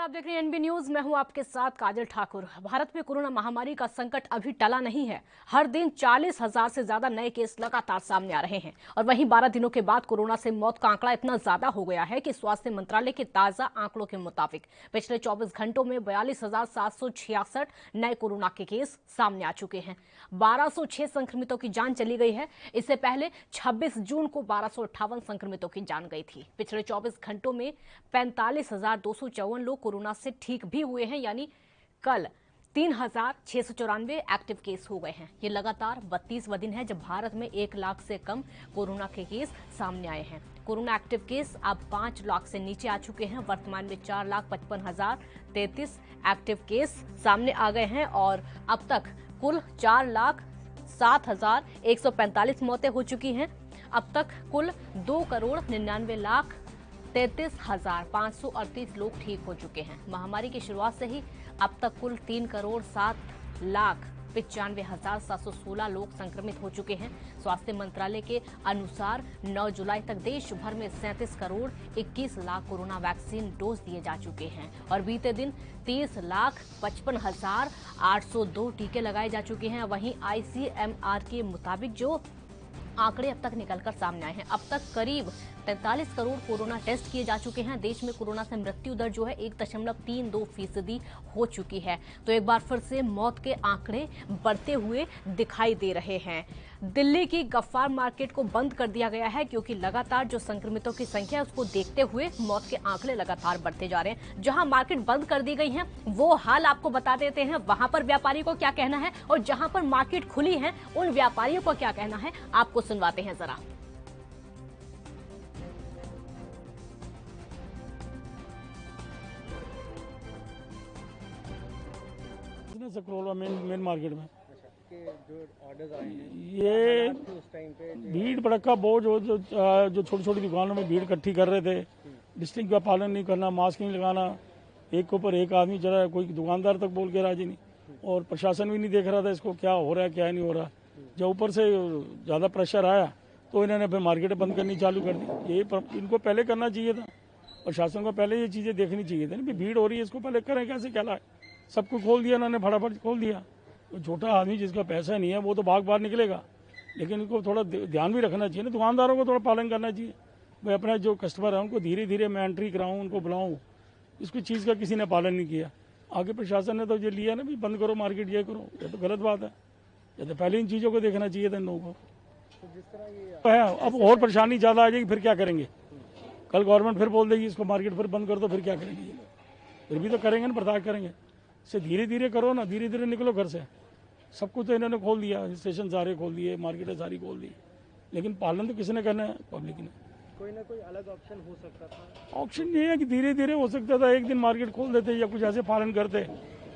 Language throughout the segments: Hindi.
आप देख रहे हैं एनबी न्यूज। मैं हूं आपके साथ काजल ठाकुर। भारत में कोरोना महामारी का संकट अभी टला नहीं है। हर दिन 40,000 से ज्यादा नए केस लगातार सामने आ रहे हैं और वहीं 12 दिनों के बाद कोरोना से मौत का आंकड़ा इतना ज्यादा हो गया है कि स्वास्थ्य मंत्रालय के ताजा आंकड़ों के मुताबिक पिछले 24 घंटों में 42,766 नए कोरोना के केस सामने आ चुके हैं। 1206 संक्रमितों की जान चली गई है। इससे पहले 26 जून को 1258 संक्रमितों की जान गई थी। पिछले 24 घंटों में 45,254 लोग कोरोना से ठीक भी हुए हैं, यानी कल 3,694 एक्टिव केस हो गए हैं। ये लगातार 32वां दिन है जब भारत में 1 लाख से कम कोरोना के केस सामने आए हैं। कोरोना एक्टिव केस अब 5 लाख से नीचे आ चुके हैं। वर्तमान में 4,55,033 एक्टिव केस सामने आ गए हैं और अब तक कुल 4,07,145 मौतें हो चुकी हैं। अब तक कुल 2,99,33,538 लोग ठीक हो चुके हैं। महामारी की शुरुआत से ही अब तक कुल 3,07,95,716 लोग संक्रमित हो चुके हैं। स्वास्थ्य मंत्रालय के अनुसार 9 जुलाई तक देश भर में 37 crore 21 lakh corona vaccine dose दिए जा चुके हैं और बीते दिन 30,55,802 टीके लगाए जा चुके हैं। वहीं ICMR के मुताबिक जो आंकड़े अब तक निकलकर सामने आए हैं, अब तक करीब 43 करोड़ कोरोना टेस्ट किए जा चुके हैं। देश में कोरोना से मृत्यु दर जो है 1.32% हो चुकी है। तो एक बार फिर से मौत के आंकड़े बढ़ते हुए दिखाई दे रहे हैं। दिल्ली की गफ्फार मार्केट को बंद कर दिया गया है क्योंकि लगातार जो संक्रमितों की संख्या है उसको देखते हुए मौत के आंकड़े लगातार बढ़ते जा रहे हैं। जहां मार्केट बंद कर दी गई है वो हाल आपको बता देते हैं, वहां पर व्यापारियों को क्या कहना है और जहां पर मार्केट खुली है उन व्यापारियों को क्या कहना है, आपको सुनवाते हैं जरा। मेन मार्केट में जो ऑर्डर्स आए हैं ये उस टाइम पे भीड़ भड़का बहुत जो छोटी छोटी दुकानों में भीड़ इकट्ठी कर रहे थे। डिस्ट्रिक्ट का पालन नहीं करना, मास्क नहीं लगाना, एक के ऊपर एक आदमी चला, कोई दुकानदार तक बोल के राजी नहीं और प्रशासन भी नहीं देख रहा था इसको क्या हो रहा है क्या नहीं हो रहा। जब ऊपर से ज़्यादा प्रेशर आया तो इन्होंने फिर मार्केट बंद करनी चालू कर दी। ये इनको पहले करना चाहिए था, प्रशासन को पहले ये चीज़ें देखनी चाहिए थी ना, भीड़ हो रही है इसको पहले करें, कैसे क्या लाए। सबको खोल दिया इन्होंने, फटाफट खोल दिया। तो छोटा आदमी जिसका पैसा नहीं है वो तो भाग बाहर निकलेगा, लेकिन इनको थोड़ा ध्यान भी रखना चाहिए ना, दुकानदारों को थोड़ा पालन करना चाहिए। मैं अपना जो कस्टमर है उनको धीरे धीरे मैं एंट्री कराऊँ, उनको बुलाऊँ, इसको चीज़ का किसी ने पालन नहीं किया। आगे प्रशासन ने तो ये लिया ना भी बंद करो मार्केट, ये करो, ये तो गलत बात है। ये तो पहले इन चीज़ों को देखना चाहिए था इन लोगों को। जिस तरह ये है अब और परेशानी ज़्यादा आ जाएगी, फिर क्या करेंगे। कल गवर्नमेंट फिर बोल देगी इसको मार्केट फिर बंद कर दो, फिर क्या करेंगे ये लोग। फिर भी तो करेंगे ना, बर्दाश्त करेंगे। इससे धीरे धीरे करो ना, धीरे धीरे निकलो घर से। सब कुछ तो इन्होंने खोल दिया, स्टेशन सारे खोल दिए, मार्केटें सारी खोल दी, लेकिन पालन तो किसी ने करना है, पब्लिक ने। कोई ना कोई अलग ऑप्शन हो सकता था। ऑप्शन ये है कि धीरे धीरे हो सकता था, एक दिन मार्केट खोल देते या कुछ ऐसे पालन करते,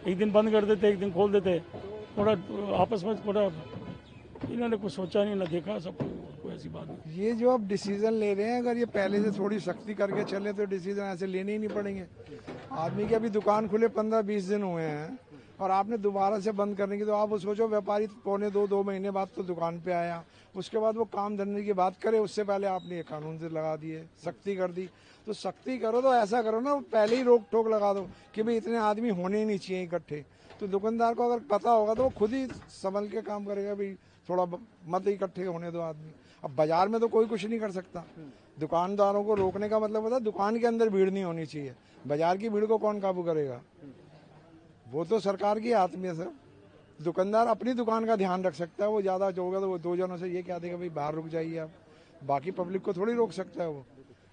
एक दिन बंद कर देते एक दिन खोल देते, थोड़ा आपस में थोड़ा। इन्होंने कुछ सोचा नहीं, ना देखा, सब कोई ऐसी बात नहीं। ये जो अब डिसीजन ले रहे हैं, अगर ये पहले से थोड़ी सख्ती करके चले तो डिसीजन ऐसे लेने ही नहीं पड़ेंगे। आदमी की अभी दुकान खुले 15-20 दिन हुए हैं और आपने दोबारा से बंद करने की, तो आप सोचो व्यापारी पौने 2 महीने बाद तो दुकान पे आया, उसके बाद वो काम धंधे की बात करे, उससे पहले आपने ये कानून से लगा दिए, सख्ती कर दी। तो सख्ती करो तो ऐसा करो ना, पहले ही रोक टोक लगा दो कि भाई इतने आदमी होने ही नहीं चाहिए इकट्ठे। तो दुकानदार को अगर पता होगा तो वो खुद ही संभल के काम करेगा, भाई थोड़ा मत इकट्ठे होने दो आदमी। अब बाजार में तो कोई कुछ नहीं कर सकता। दुकानदारों को रोकने का मतलब होता है दुकान के अंदर भीड़ नहीं होनी चाहिए, बाजार की भीड़ को कौन काबू करेगा। वो तो सरकार की हाथ में है सर। दुकानदार अपनी दुकान का ध्यान रख सकता है, वो ज़्यादा जो होगा तो वो 2 जनों से ये कह देगा भाई बाहर रुक जाइए आप, बाकी पब्लिक को थोड़ी रोक सकता है वो।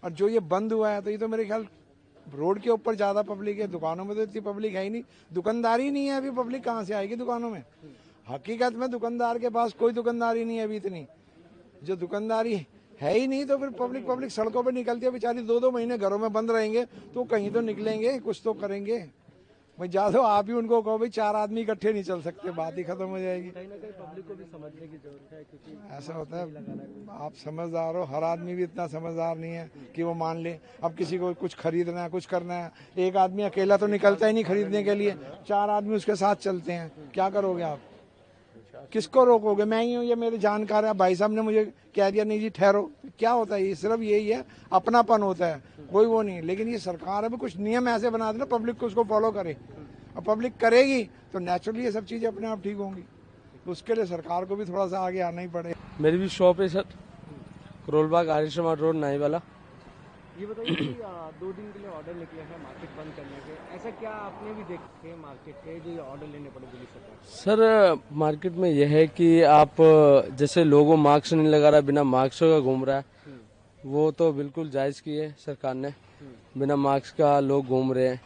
और जो ये बंद हुआ है तो ये तो मेरे ख्याल रोड के ऊपर ज़्यादा पब्लिक है, दुकानों में तो इतनी पब्लिक है ही नहीं, दुकानदारी नहीं है अभी, पब्लिक कहाँ से आएगी दुकानों में। हकीकत में दुकानदार के पास कोई दुकानदारी नहीं है अभी इतनी, जो दुकानदारी है ही नहीं तो फिर पब्लिक सड़कों पे निकलती है बेचारी, 2-2 महीने घरों में बंद रहेंगे तो कहीं तो निकलेंगे, कुछ तो करेंगे। भाई ज्यादा आप ही उनको कहो भाई 4 आदमी इकट्ठे नहीं चल सकते, बात ही खत्म हो जाएगी। कहीं ना कहीं पब्लिक को भी समझने की जरूरत है, क्योंकि ऐसा होता है, आप समझदार हो, हर आदमी भी इतना समझदार नहीं है कि वो मान ले। अब किसी को कुछ खरीदना है, कुछ करना है, एक आदमी अकेला तो निकलता ही नहीं खरीदने के लिए, 4 आदमी उसके साथ चलते हैं, क्या करोगे आप। किसको रोकोगे? मैं ही हूँ, ये मेरे जानकार है, भाई साहब ने मुझे कह दिया नहीं जी ठहरो। क्या होता है? ये सिर्फ यही है, अपनापन होता है, कोई वो नहीं। लेकिन ये सरकार है, कुछ नियम ऐसे बना देना पब्लिक को उसको फॉलो करे, और पब्लिक करेगी तो नेचुरली ये सब चीजें अपने आप ठीक होंगी। तो उसके लिए सरकार को भी थोड़ा सा आगे आना ही पड़ेगा। मेरी भी शॉप है सर, करोलबाग आरिशमार रोड नाई वाला। ये बताइए कि 2 दिन के लिए ऑर्डर निकले हैं मार्केट बंद करने के, ऐसा क्या आपने भी देखे मार्केट के जो ये ऑर्डर लेने पड़े दिल्ली सरकार? सर मार्केट में यह है कि आप जैसे लोगों मास्क नहीं लगा रहा, बिना मास्क का घूम रहा है, वो तो बिल्कुल जायज़ की है सरकार ने। बिना मास्क का लोग घूम रहे हैं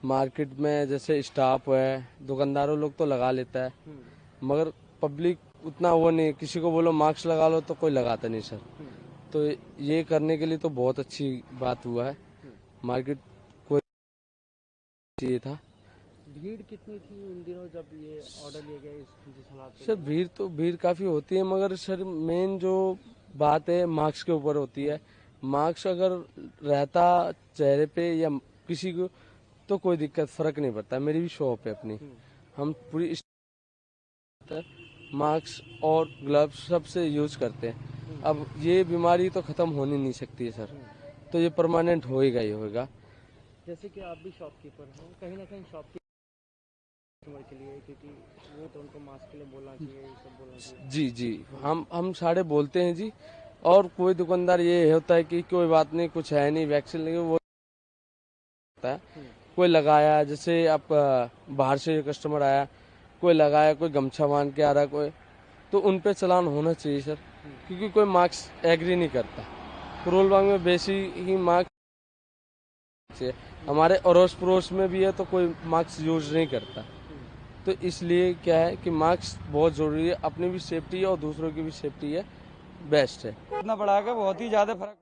मार्केट में, जैसे स्टाफ है, दुकानदारों लोग तो लगा लेता है, मगर पब्लिक उतना वो नहीं। किसी को बोलो मास्क लगा लो तो कोई लगाता नहीं सर। तो ये करने के लिए तो बहुत अच्छी बात हुआ है। मार्केट को चाहिए था। भीड़ कितनी थी उन दिनों जब ये ऑर्डर लिए गए जिस हालात में? सर भीड़ काफी होती है, मगर सर मेन जो बात है मास्क के ऊपर होती है। मास्क अगर रहता चेहरे पे या किसी को तो कोई दिक्कत फर्क नहीं पड़ता। मेरी भी शॉप है अपनी, हम पूरी मास्क और ग्लव्स सबसे यूज करते हैं। अब ये बीमारी तो खत्म होनी नहीं सकती है सर, तो ये परमानेंट होएगा ही होएगा। जैसे कि आप भी शॉपकीपर हैं, कहीं ना कहीं शॉपकीपर के लिए, क्योंकि वो तो उनको मास्क के लिए बोलना चाहिए, ये सब बोलना चाहिए। जी जी, हम सारे बोलते हैं जी। और कोई दुकानदार ये होता है कि कोई बात नहीं, कुछ है नहीं, वैक्सीन लगे, वो होता है। कोई लगाया, जैसे आप बाहर से कस्टमर आया, कोई लगाया, कोई गमछा बांध के आ रहा, कोई तो उन पे चलान होना चाहिए सर, क्योंकि कोई मास्क एग्री नहीं करता। करोलबाग में बेसी ही मास्क है, हमारे अड़ोस पड़ोस में भी है तो कोई मास्क यूज नहीं करता। तो इसलिए क्या है कि मास्क बहुत जरूरी है, अपनी भी सेफ्टी है और दूसरों की भी सेफ्टी है, बेस्ट है। इतना बढ़ा के बहुत ही ज्यादा फर्क।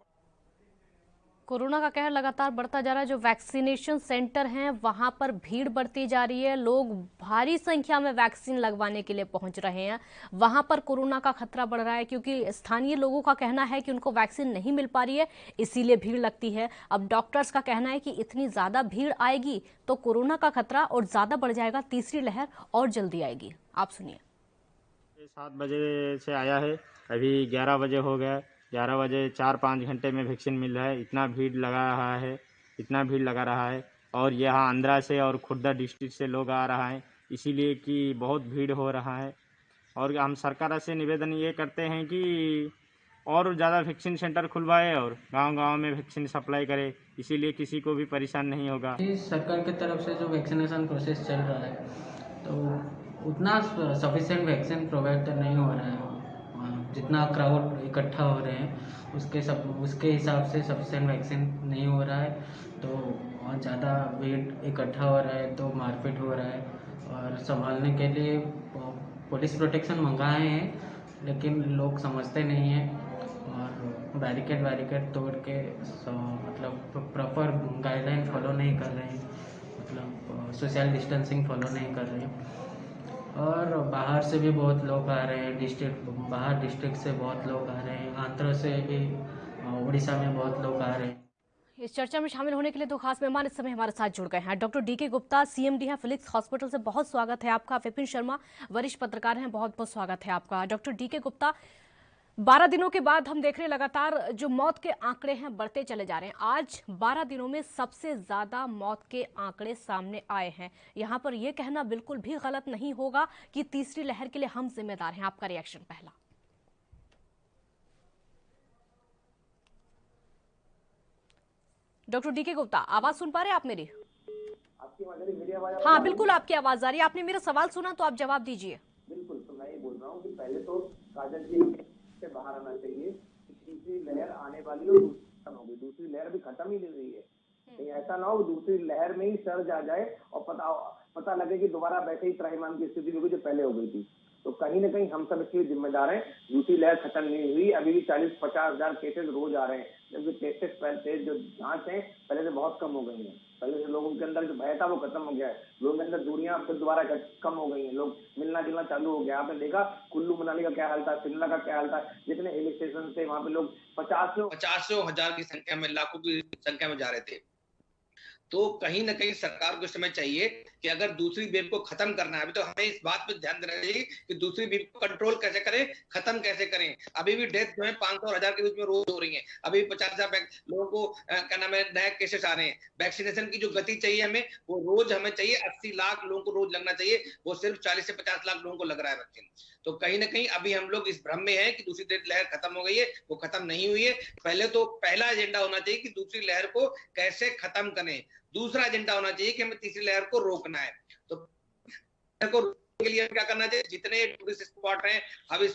कोरोना का कहर लगातार बढ़ता जा रहा है। जो वैक्सीनेशन सेंटर हैं वहां पर भीड़ बढ़ती जा रही है, लोग भारी संख्या में वैक्सीन लगवाने के लिए पहुंच रहे हैं। वहां पर कोरोना का खतरा बढ़ रहा है क्योंकि स्थानीय लोगों का कहना है कि उनको वैक्सीन नहीं मिल पा रही है, इसीलिए भीड़ लगती है। अब डॉक्टर्स का कहना है कि इतनी ज्यादा भीड़ आएगी तो कोरोना का खतरा और ज्यादा बढ़ जाएगा, तीसरी लहर और जल्दी आएगी। आप सुनिए। 7 बजे से आया है, अभी 11 बजे हो गया। 11 बजे 4-5 घंटे में वैक्सीन मिल रहा है। इतना भीड़ लगा रहा है और यहाँ आंध्रा से और खुर्दा डिस्ट्रिक्ट से लोग आ रहा है, इसीलिए कि बहुत भीड़ हो रहा है। और हम सरकार से निवेदन ये करते हैं कि और ज़्यादा वैक्सीन सेंटर खुलवाए और गांव-गांव में वैक्सीन सप्लाई करे, इसीलिए किसी को भी परेशान नहीं होगा। सरकार की तरफ से जो वैक्सीनेशन प्रोसेस चल रहा है तो उतना सफिशिएंट वैक्सीन प्रोवाइड नहीं हो रहा है। जितना क्राउड इकट्ठा हो रहे हैं उसके हिसाब से सफिशिएंट वैक्सीन नहीं हो रहा है, तो बहुत ज़्यादा भीड़ इकट्ठा हो रहा है तो मारपीट हो रहा है। और संभालने के लिए पुलिस प्रोटेक्शन मंगाए हैं, लेकिन लोग समझते नहीं हैं और बैरिकेड तोड़ के मतलब प्रॉपर गाइडलाइन फॉलो नहीं कर रहे हैं, मतलब सोशल डिस्टेंसिंग फॉलो नहीं कर रहे हैं। और बाहर से भी बहुत लोग आ रहे हैं, बाहर डिस्ट्रिक्ट से बहुत लोग आ रहे हैं, आंध्र से भी, उड़ीसा में बहुत लोग आ रहे हैं। इस चर्चा में शामिल होने के लिए दो खास मेहमान इस समय हमारे साथ जुड़ गए हैं। डॉक्टर डीके गुप्ता, सीएमडी हैं फिलिक्स हॉस्पिटल से, बहुत स्वागत है आपका। विपिन शर्मा, वरिष्ठ पत्रकार हैं, बहुत बहुत स्वागत है आपका। डॉक्टर डीके गुप्ता, 12 दिनों के बाद हम देख रहे हैं लगातार जो मौत के आंकड़े हैं बढ़ते चले जा रहे हैं। आज 12 दिनों में सबसे ज्यादा मौत के आंकड़े सामने आए हैं। यहां पर यह कहना बिल्कुल भी गलत नहीं होगा कि तीसरी लहर के लिए हम जिम्मेदार हैं। आपका रिएक्शन पहला। डॉक्टर डीके गुप्ता, आवाज सुन पा रहे हैं आप मेरी? मेरी आवाज? हाँ बिल्कुल आपकी आवाज आ रही है। आपने मेरा सवाल सुना तो आप जवाब दीजिए। बिल्कुल, तो मैं ये बोल रहा हूँ कि पहले तो काजल जी से बाहर आना चाहिए। तीसरी लहर आने वाली और खत्म हो गई, दूसरी लहर भी खत्म ही नहीं हुई है। कहीं ऐसा ना हो दूसरी लहर में ही सर्ज आ जाए और पता लगे कि दोबारा वैसे ही त्राहिमाम की स्थिति होगी जो पहले हो गई थी। तो कहीं ना कहीं हम सब इसके लिए जिम्मेदार हैं। दूसरी लहर खत्म नहीं हुई, अभी भी 40-50 हजार केसेस रोज आ रहे हैं, जबकि टेस्ट जो जांच है पहले से बहुत कम हो गई है। पहले से लोगों के अंदर जो भय था वो खत्म हो गया है, लोगों के अंदर दूरियां फिर दोबारा कम हो गई हैं, लोग मिलना जुलना चालू हो गया। आपने देखा कुल्लू मनाली का क्या हाल था, शिमला का क्या हाल था, जितने हिल स्टेशन थे वहां पे लोग 50 हजार की संख्या में, लाखों की संख्या में जा रहे थे। तो कहीं ना कहीं सरकार को इस समय चाहिए कि अगर दूसरी वेव को खत्म करना है, अभी तो हमें इस बात पे ध्यान देना चाहिए कि दूसरी वेव को कंट्रोल कैसे करें, खत्म कैसे करें। अभी भी डेथ जो है 500 और 1000 के बीच में रोज हो रही है, अभी 50,000 लोगों को क्या नाम है नए केसेस आ रहे हैं। वैक्सीनेशन की जो गति चाहिए हमें, वो रोज हमें चाहिए 80 लाख लोगों को रोज लगना चाहिए, वो सिर्फ 40 से 50 लाख लोगों को लग रहा है वैक्सीन। तो कहीं ना कहीं अभी हम लोग इस भ्रम में है कि दूसरी लहर खत्म हो गई है, वो खत्म नहीं हुई है। पहले तो पहला एजेंडा होना चाहिए कि दूसरी लहर को कैसे खत्म करें, दूसरा एजेंडा होना चाहिए कि हमें तीसरी लहर को रोकना है। तो को रोकने के लिए क्या करना चाहिए, जितने टूरिस्ट स्पॉट हैं, हब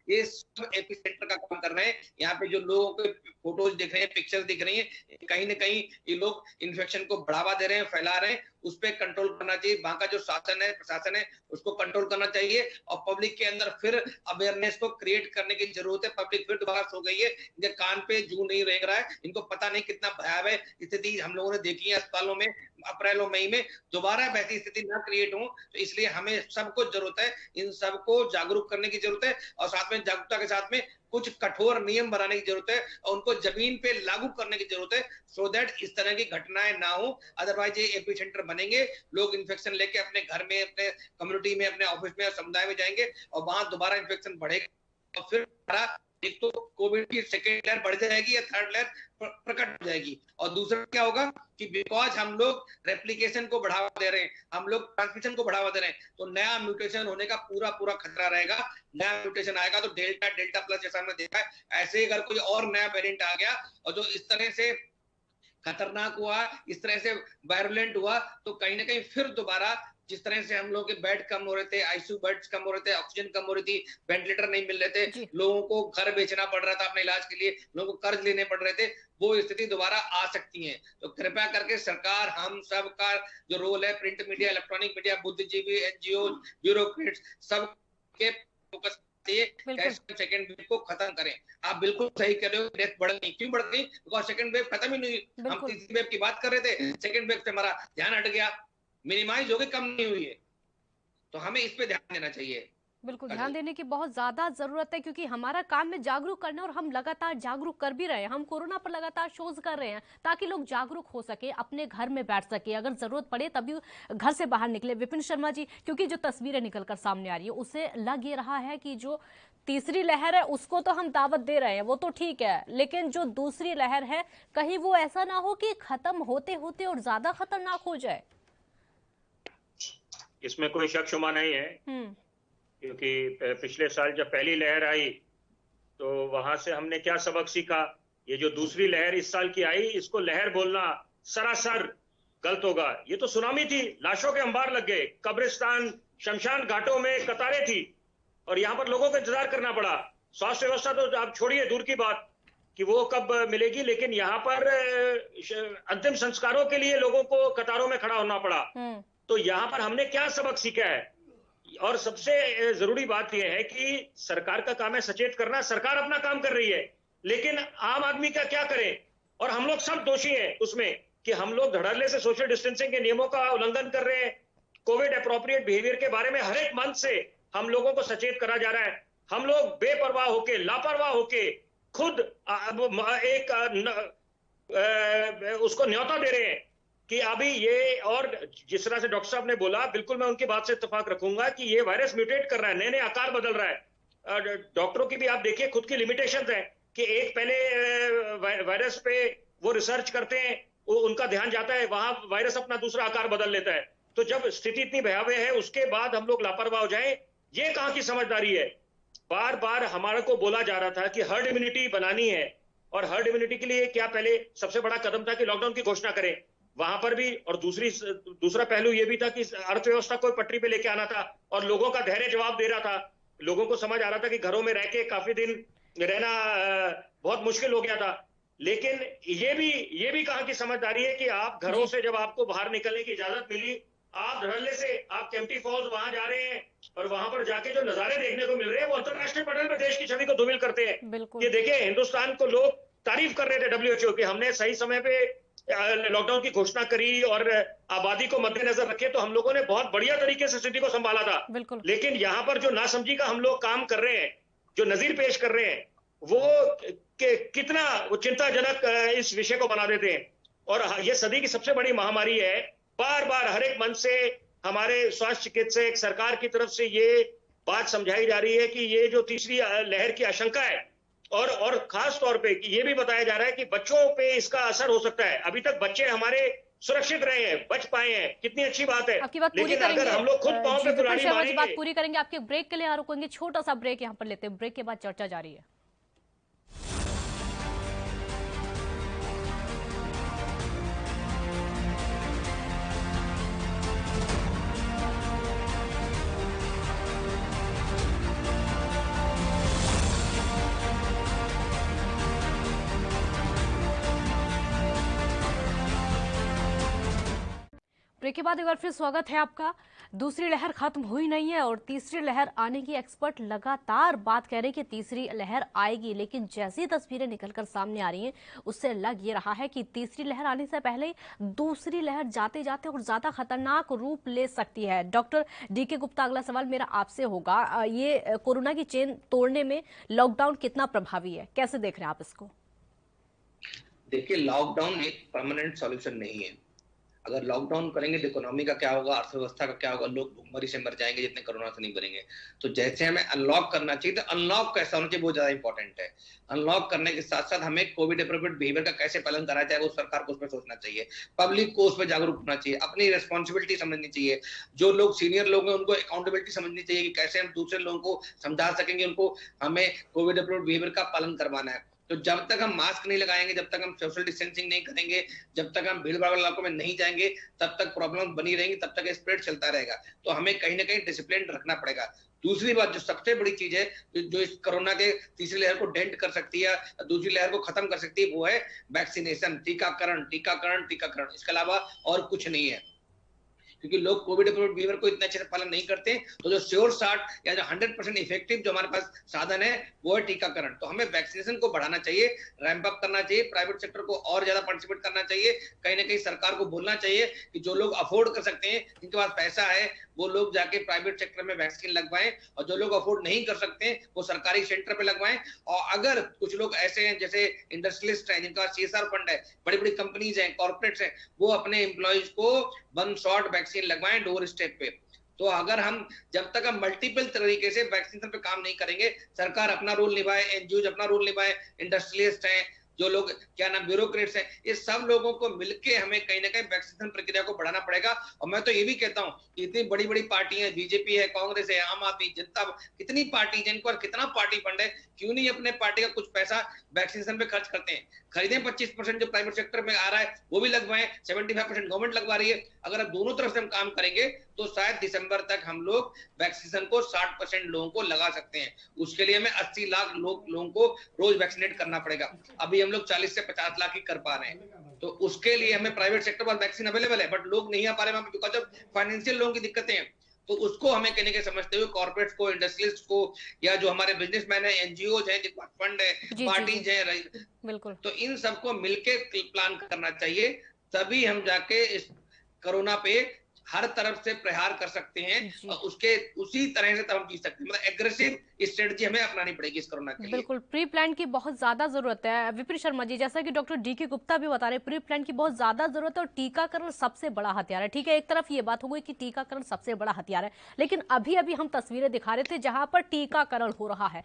ये सब एपिसेंटर का काम कर रहे हैं। यहाँ पे जो लोगों के फोटोज दिख रहे हैं, पिक्चर्स दिख रही हैं, कहीं ना कहीं ये लोग इन्फेक्शन को बढ़ावा दे रहे हैं, फैला रहे हैं। उस पर कंट्रोल करना चाहिए। वहां का जो शासन है, प्रशासन है, उसको कंट्रोल करना चाहिए। और पब्लिक के अंदर फिर अवेयरनेस को क्रिएट करने की जरूरत है। पब्लिक फिर दोबारा सो गई है, इनके कान पे जू नहीं रेंग रहा है, इनको पता नहीं कितना भयावह स्थिति हम लोगों ने देखी है अस्पतालों में अप्रैल और मई में। दोबारा वैसी स्थिति ना क्रिएट हो, तो इसलिए हमें सबको जरूरत है, इन सबको जागरूक करने की जरूरत है। और साथ में जागरूकता के साथ में कुछ कठोर नियम बनाने की जरूरत है और उनको जमीन पे लागू करने की जरूरत है, सो दैट इस तरह की घटनाएं ना हो। अदरवाइज ये एपिसेंटर बनेंगे, लोग इन्फेक्शन लेके अपने घर में, अपने कम्युनिटी में, अपने ऑफिस में, समुदाय में जाएंगे और वहां दोबारा इन्फेक्शन बढ़ेगा और फिर एक तो कोविड की सेकेंड लहर बढ़ जाएगी या थर्ड लहर प्रकट हो जाएगी। और दूसरा क्या होगा कि बिकॉज हम लोग रेप्लिकेशन को बढ़ावा दे रहे हैं, हम लोग ट्रांसमिशन को बढ़ावा दे रहे हैं, तो नया म्यूटेशन होने का पूरा खतरा रहेगा। नया म्यूटेशन आएगा तो डेल्टा प्लस जैसा हमने देखा है, ऐसे अगर कोई और नया वेरिएंट आ गया और जो इस तरह से खतरनाक हुआ, इस तरह से वायरुलेंट हुआ, तो कहीं ना कहीं फिर दोबारा जिस तरह से हम लोग के बेड कम हो रहे थे, आईसीयू बेड्स कम हो रहे थे, ऑक्सीजन कम हो रही थी, वेंटिलेटर नहीं मिल रहे थे, लोगों को घर बेचना पड़ रहा था अपने इलाज के लिए, लोगों को कर्ज लेने पड़ रहे थे, वो स्थिति दोबारा आ सकती है। तो कृपया करके सरकार, हम सब का जो रोल है, प्रिंट मीडिया, इलेक्ट्रॉनिक मीडिया, बुद्धिजीवी, एनजीओ, ब्यूरोक्रेट्स, सब के फोकस कैसे सेकंड वेव को खत्म करें। आप बिल्कुल सही कह रहे हो, डेथ बढ़ गई। क्यों बढ़ गई? बिकॉज सेकंड वेव खत्म ही नहीं। हम तीसरी वेव की बात कर रहे थे, सेकंड वेव से हमारा ध्यान हट गया, मिनिमाइज हो गई, कम नहीं हुई है। तो हमें इस पे ध्यान देना चाहिए। बिल्कुल ध्यान देने की बहुत ज्यादा जरूरत है, क्योंकि हमारा काम है जागरूक करना और हम लगातार जागरूक कर भी रहे हैं। हम कोरोना पर लगातार शोज कर रहे हैं ताकि लोग जागरूक हो सके, अपने घर में बैठ सके, अगर जरूरत पड़े तभी घर से बाहर निकले। विपिन शर्मा जी, क्योंकि जो तस्वीरें निकलकर सामने आ रही है उससे लग ये रहा है कि जो तीसरी लहर है उसको तो हम दावत दे रहे हैं, वो तो ठीक है, लेकिन जो दूसरी लहर है कहीं वो ऐसा ना हो कि खत्म होते होते और ज्यादा खतरनाक हो जाए। इसमें कोई शक शुबा नहीं है, क्योंकि पिछले साल जब पहली लहर आई तो वहां से हमने क्या सबक सीखा। ये जो दूसरी लहर इस साल की आई, इसको लहर बोलना सरासर गलत होगा। ये तो सुनामी थी, लाशों के अंबार लग गए, कब्रिस्तान, शमशान घाटों में कतारें थी और यहाँ पर लोगों को इंतजार करना पड़ा। स्वास्थ्य व्यवस्था तो आप छोड़िए दूर की बात कि वो कब मिलेगी, लेकिन यहाँ पर अंतिम संस्कारों के लिए लोगों को कतारों में खड़ा होना पड़ा। तो यहाँ पर हमने क्या सबक सीखा है? और सबसे जरूरी बात यह है कि सरकार का काम है सचेत करना। सरकार अपना काम कर रही है, लेकिन आम आदमी का क्या करे? और हम लोग सब दोषी हैं उसमें कि हम लोग धड़ल्ले से सोशल डिस्टेंसिंग के नियमों का उल्लंघन कर रहे हैं। कोविड अप्रोप्रिएट बिहेवियर के बारे में हर एक मंच से हम लोगों को सचेत करा जा रहा है। हम लोग बेपरवाह होके, लापरवाह होके खुद एक उसको न्योता दे रहे हैं कि अभी ये, और जिस तरह से डॉक्टर साहब ने बोला, बिल्कुल मैं उनकी बात से इत्तेफाक रखूंगा कि ये वायरस म्यूटेट कर रहा है, नए नए आकार बदल रहा है। डॉक्टरों की भी आप देखिए खुद की लिमिटेशंस है कि एक पहले वायरस पे वो रिसर्च करते हैं, उनका ध्यान जाता है, वहां वायरस अपना दूसरा आकार बदल लेता है। तो जब स्थिति इतनी भयावह है उसके बाद हम लोग लापरवाह हो जाए, ये कहां की समझदारी है? बार बार हमारे को बोला जा रहा था कि हर्ड इम्यूनिटी बनानी है, और हर्ड इम्यूनिटी के लिए क्या पहले सबसे बड़ा कदम था कि लॉकडाउन की घोषणा करें। वहां पर भी, और दूसरा पहलू यह भी था कि अर्थव्यवस्था को पटरी पे लेके आना था और लोगों का धैर्य जवाब दे रहा था। लोगों को समझ आ रहा था कि घरों में रह के काफी दिन रहना बहुत मुश्किल हो गया था। लेकिन ये भी कहां की समझदारी है कि आप घरों से जब आपको बाहर निकलने की इजाजत मिली, आप धड़ल्ले से आप केम्प्टी फॉल्स वहां जा रहे हैं और वहां पर जाके जो नजारे देखने को मिल रहे हैं वो अंतरराष्ट्रीय पटल पर देश की छवि को धूमिल करते हैं। ये देखिए, हिंदुस्तान को लोग तारीफ कर रहे थे WHO की, हमने सही समय पे लॉकडाउन की घोषणा करी और आबादी को मद्देनजर रखे तो हम लोगों ने बहुत बढ़िया तरीके से स्थिति को संभाला था। लेकिन यहाँ पर जो नासमझी का हम लोग काम कर रहे हैं, जो नजीर पेश कर रहे हैं, वो कितना वो चिंताजनक इस विषय को बना देते हैं। और ये सदी की सबसे बड़ी महामारी है बार बार हर एक मंच से हमारे स्वास्थ्य चिकित्सक सरकार की तरफ से ये बात समझाई जा रही है कि ये जो तीसरी लहर की आशंका है और खास तौर पे कि ये भी बताया जा रहा है कि बच्चों पे इसका असर हो सकता है। अभी तक बच्चे हमारे सुरक्षित रहे हैं, बच पाए हैं, कितनी अच्छी बात है। आपकी बात पूरी लेकिन करेंगे, अगर हम लोग खुद पांव पे कुल्हाड़ी मारेंगे, बात पूरी करेंगे। आपके ब्रेक के लिए यहाँ रुकेंगे, छोटा सा ब्रेक यहाँ पर लेते हैं, ब्रेक के बाद चर्चा जारी है। ब्रेक के बाद एक बार फिर स्वागत है आपका। दूसरी लहर खत्म हुई नहीं है और तीसरी लहर आने की एक्सपर्ट लगातार बात कह रहे हैं कि तीसरी लहर आएगी, लेकिन जैसी तस्वीरें निकलकर सामने आ रही हैं उससे लग ये रहा है कि तीसरी लहर आने से पहले दूसरी लहर जाते जाते और ज्यादा खतरनाक रूप ले सकती है। डॉक्टर डीके गुप्ता, अगला सवाल मेरा आपसे होगा, ये कोरोना की चेन तोड़ने में लॉकडाउन कितना प्रभावी है, कैसे देख रहे हैं आप इसको? देखिए, लॉकडाउन एक परमानेंट सॉल्यूशन नहीं है। अगर लॉकडाउन करेंगे तो इकोनॉमी का क्या होगा, अर्थव्यवस्था का क्या होगा, लोग भूखमरी से मर जाएंगे जितने कोरोना से नहीं मरेंगे। तो जैसे हमें अनलॉक करना चाहिए, तो अनलॉक कैसा होना चाहिए वो ज्यादा इंपॉर्टेंट है। अनलॉक करने के साथ साथ हमें कोविड अप्रोप्रिएट बिहेवियर का कैसे पालन करा जाए वो सरकार को उस पर सोचना चाहिए, पब्लिक को उस पर जागरूक होना चाहिए, अपनी रिस्पॉन्सिबिलिटी समझनी चाहिए। जो लोग सीनियर लोग हैं उनको अकाउंटेबिलिटी समझनी चाहिए कि कैसे हम दूसरे लोगों को समझा सकेंगे, उनको हमें कोविड अप्रोप्रिएट बिहेवियर का पालन करवाना है। तो जब तक हम मास्क नहीं लगाएंगे, जब तक हम सोशल डिस्टेंसिंग नहीं करेंगे, जब तक हम भीड़ भाड़ वाले इलाकों में नहीं जाएंगे, तब तक प्रॉब्लम बनी रहेंगी, तब तक स्प्रेड चलता रहेगा। तो हमें कहीं ना कहीं डिसिप्लिन रखना पड़ेगा। दूसरी बात जो सबसे बड़ी चीज है जो इस कोरोना के तीसरी लहर को डेंट कर सकती है, दूसरी लहर को खत्म कर सकती है, वो है वैक्सीनेशन, टीकाकरण, टीकाकरण, टीकाकरण। इसके अलावा और कुछ नहीं है, क्योंकि लोग कोविड अप्रोप्रिएट बिहेवियर को इतने अच्छे से पालन नहीं करते। तो जो श्योर शॉट या जो 100% इफेक्टिव जो हमारे पास साधन है वो है टीकाकरण। तो हमें वैक्सीनेशन को बढ़ाना चाहिए, रैंप अप करना चाहिए, प्राइवेट सेक्टर को और ज्यादा पार्टिसिपेट करना चाहिए। कहीं ना कहीं सरकार को बोलना चाहिए कि जो लोग अफोर्ड कर सकते हैं, जिनके पास पैसा है, वो लोग जाके प्राइवेट सेक्टर में वैक्सीन लगवाएं, और जो लोग अफोर्ड नहीं कर सकते हैं वो सरकारी सेंटर पे लगवाएं। और अगर कुछ लोग ऐसे हैं जैसे इंडस्ट्रियलिस्ट हैं, जिनका CSR फंड है, बड़ी बड़ी कंपनीज हैं, कॉर्पोरेट्स हैं, वो अपने एम्प्लॉइज को 1 शॉट वैक्सीन लगवाएं डोर स्टेप पे। तो अगर हम जब तक हम मल्टीपल तरीके से वैक्सीनेशन पे काम नहीं करेंगे, सरकार अपना रोल निभाए, एनजीओ अपना रोल निभाए, इंडस्ट्रियलिस्ट हैं, जो लोग क्या नाम ब्यूरोक्रेट्स हैं, ये सब लोगों को मिलके हमें कहीं ना कहीं वैक्सीनेशन प्रक्रिया को बढ़ाना पड़ेगा। और मैं तो ये भी कहता हूँ, इतनी बड़ी बड़ी पार्टियां, बीजेपी है, कांग्रेस है, आम आदमी, जनता, कितनी पार्टी, जिनको और कितना पार्टी फंड है, क्यों नहीं अपने पार्टी का कुछ पैसा वैक्सीनेशन पे खर्च करते हैं? खरीदें, 25% जो प्राइवेट सेक्टर में आ रहा है वो भी लगवाएं, 75% गवर्नमेंट लगवा रही है। अगर अब दोनों तरफ से हम काम करेंगे तो शायद दिसंबर तक हम लोग वैक्सीनेशन को 60% लोगों को लगा सकते हैं। उसके लिए हमें 80 लाख लोगों को रोज वैक्सीनेट करना पड़ेगा। अभी हम लोग 40 से 50 लाख ही कर पा रहे हैं। तो उसके लिए हमें प्राइवेट सेक्टर पर वैक्सीन अवेलेबल है, बट लोग नहीं आ पा रहे हैं बिकॉज ऑफ फाइनेंशियल लोगों की दिक्कतें हैं। तो उसको हमें कहने के समझते हुए कॉर्पोरेट्स को, इंडस्ट्रियलिस्ट को, या जो हमारे बिजनेसमैन है, एनजीओ है, जिनके पास फंड है, पार्टीज है, बिल्कुल, तो इन सबको मिलके प्लान करना चाहिए, तभी हम जाके इस कोरोना पे हर तरफ से प्रहार कर सकते हैं और उसके उसी तरह से तब हम जीत सकते हैं। मतलब एग्रेसिव स्ट्रेटजी हमें अपनानी पड़ेगी इस कोरोना के लिए। बिल्कुल, प्री प्लान की बहुत ज्यादा जरूरत है। विपिन शर्मा जी, जैसा कि डॉक्टर डीके गुप्ता भी बता रहे, प्री प्लान की बहुत ज्यादा जरूरत है और टीकाकरण सबसे बड़ा हथियार है। ठीक है, एक तरफ ये बात हो गई कि टीकाकरण सबसे बड़ा हथियार है, लेकिन अभी अभी हम तस्वीरें दिखा रहे थे जहां पर टीकाकरण हो रहा है,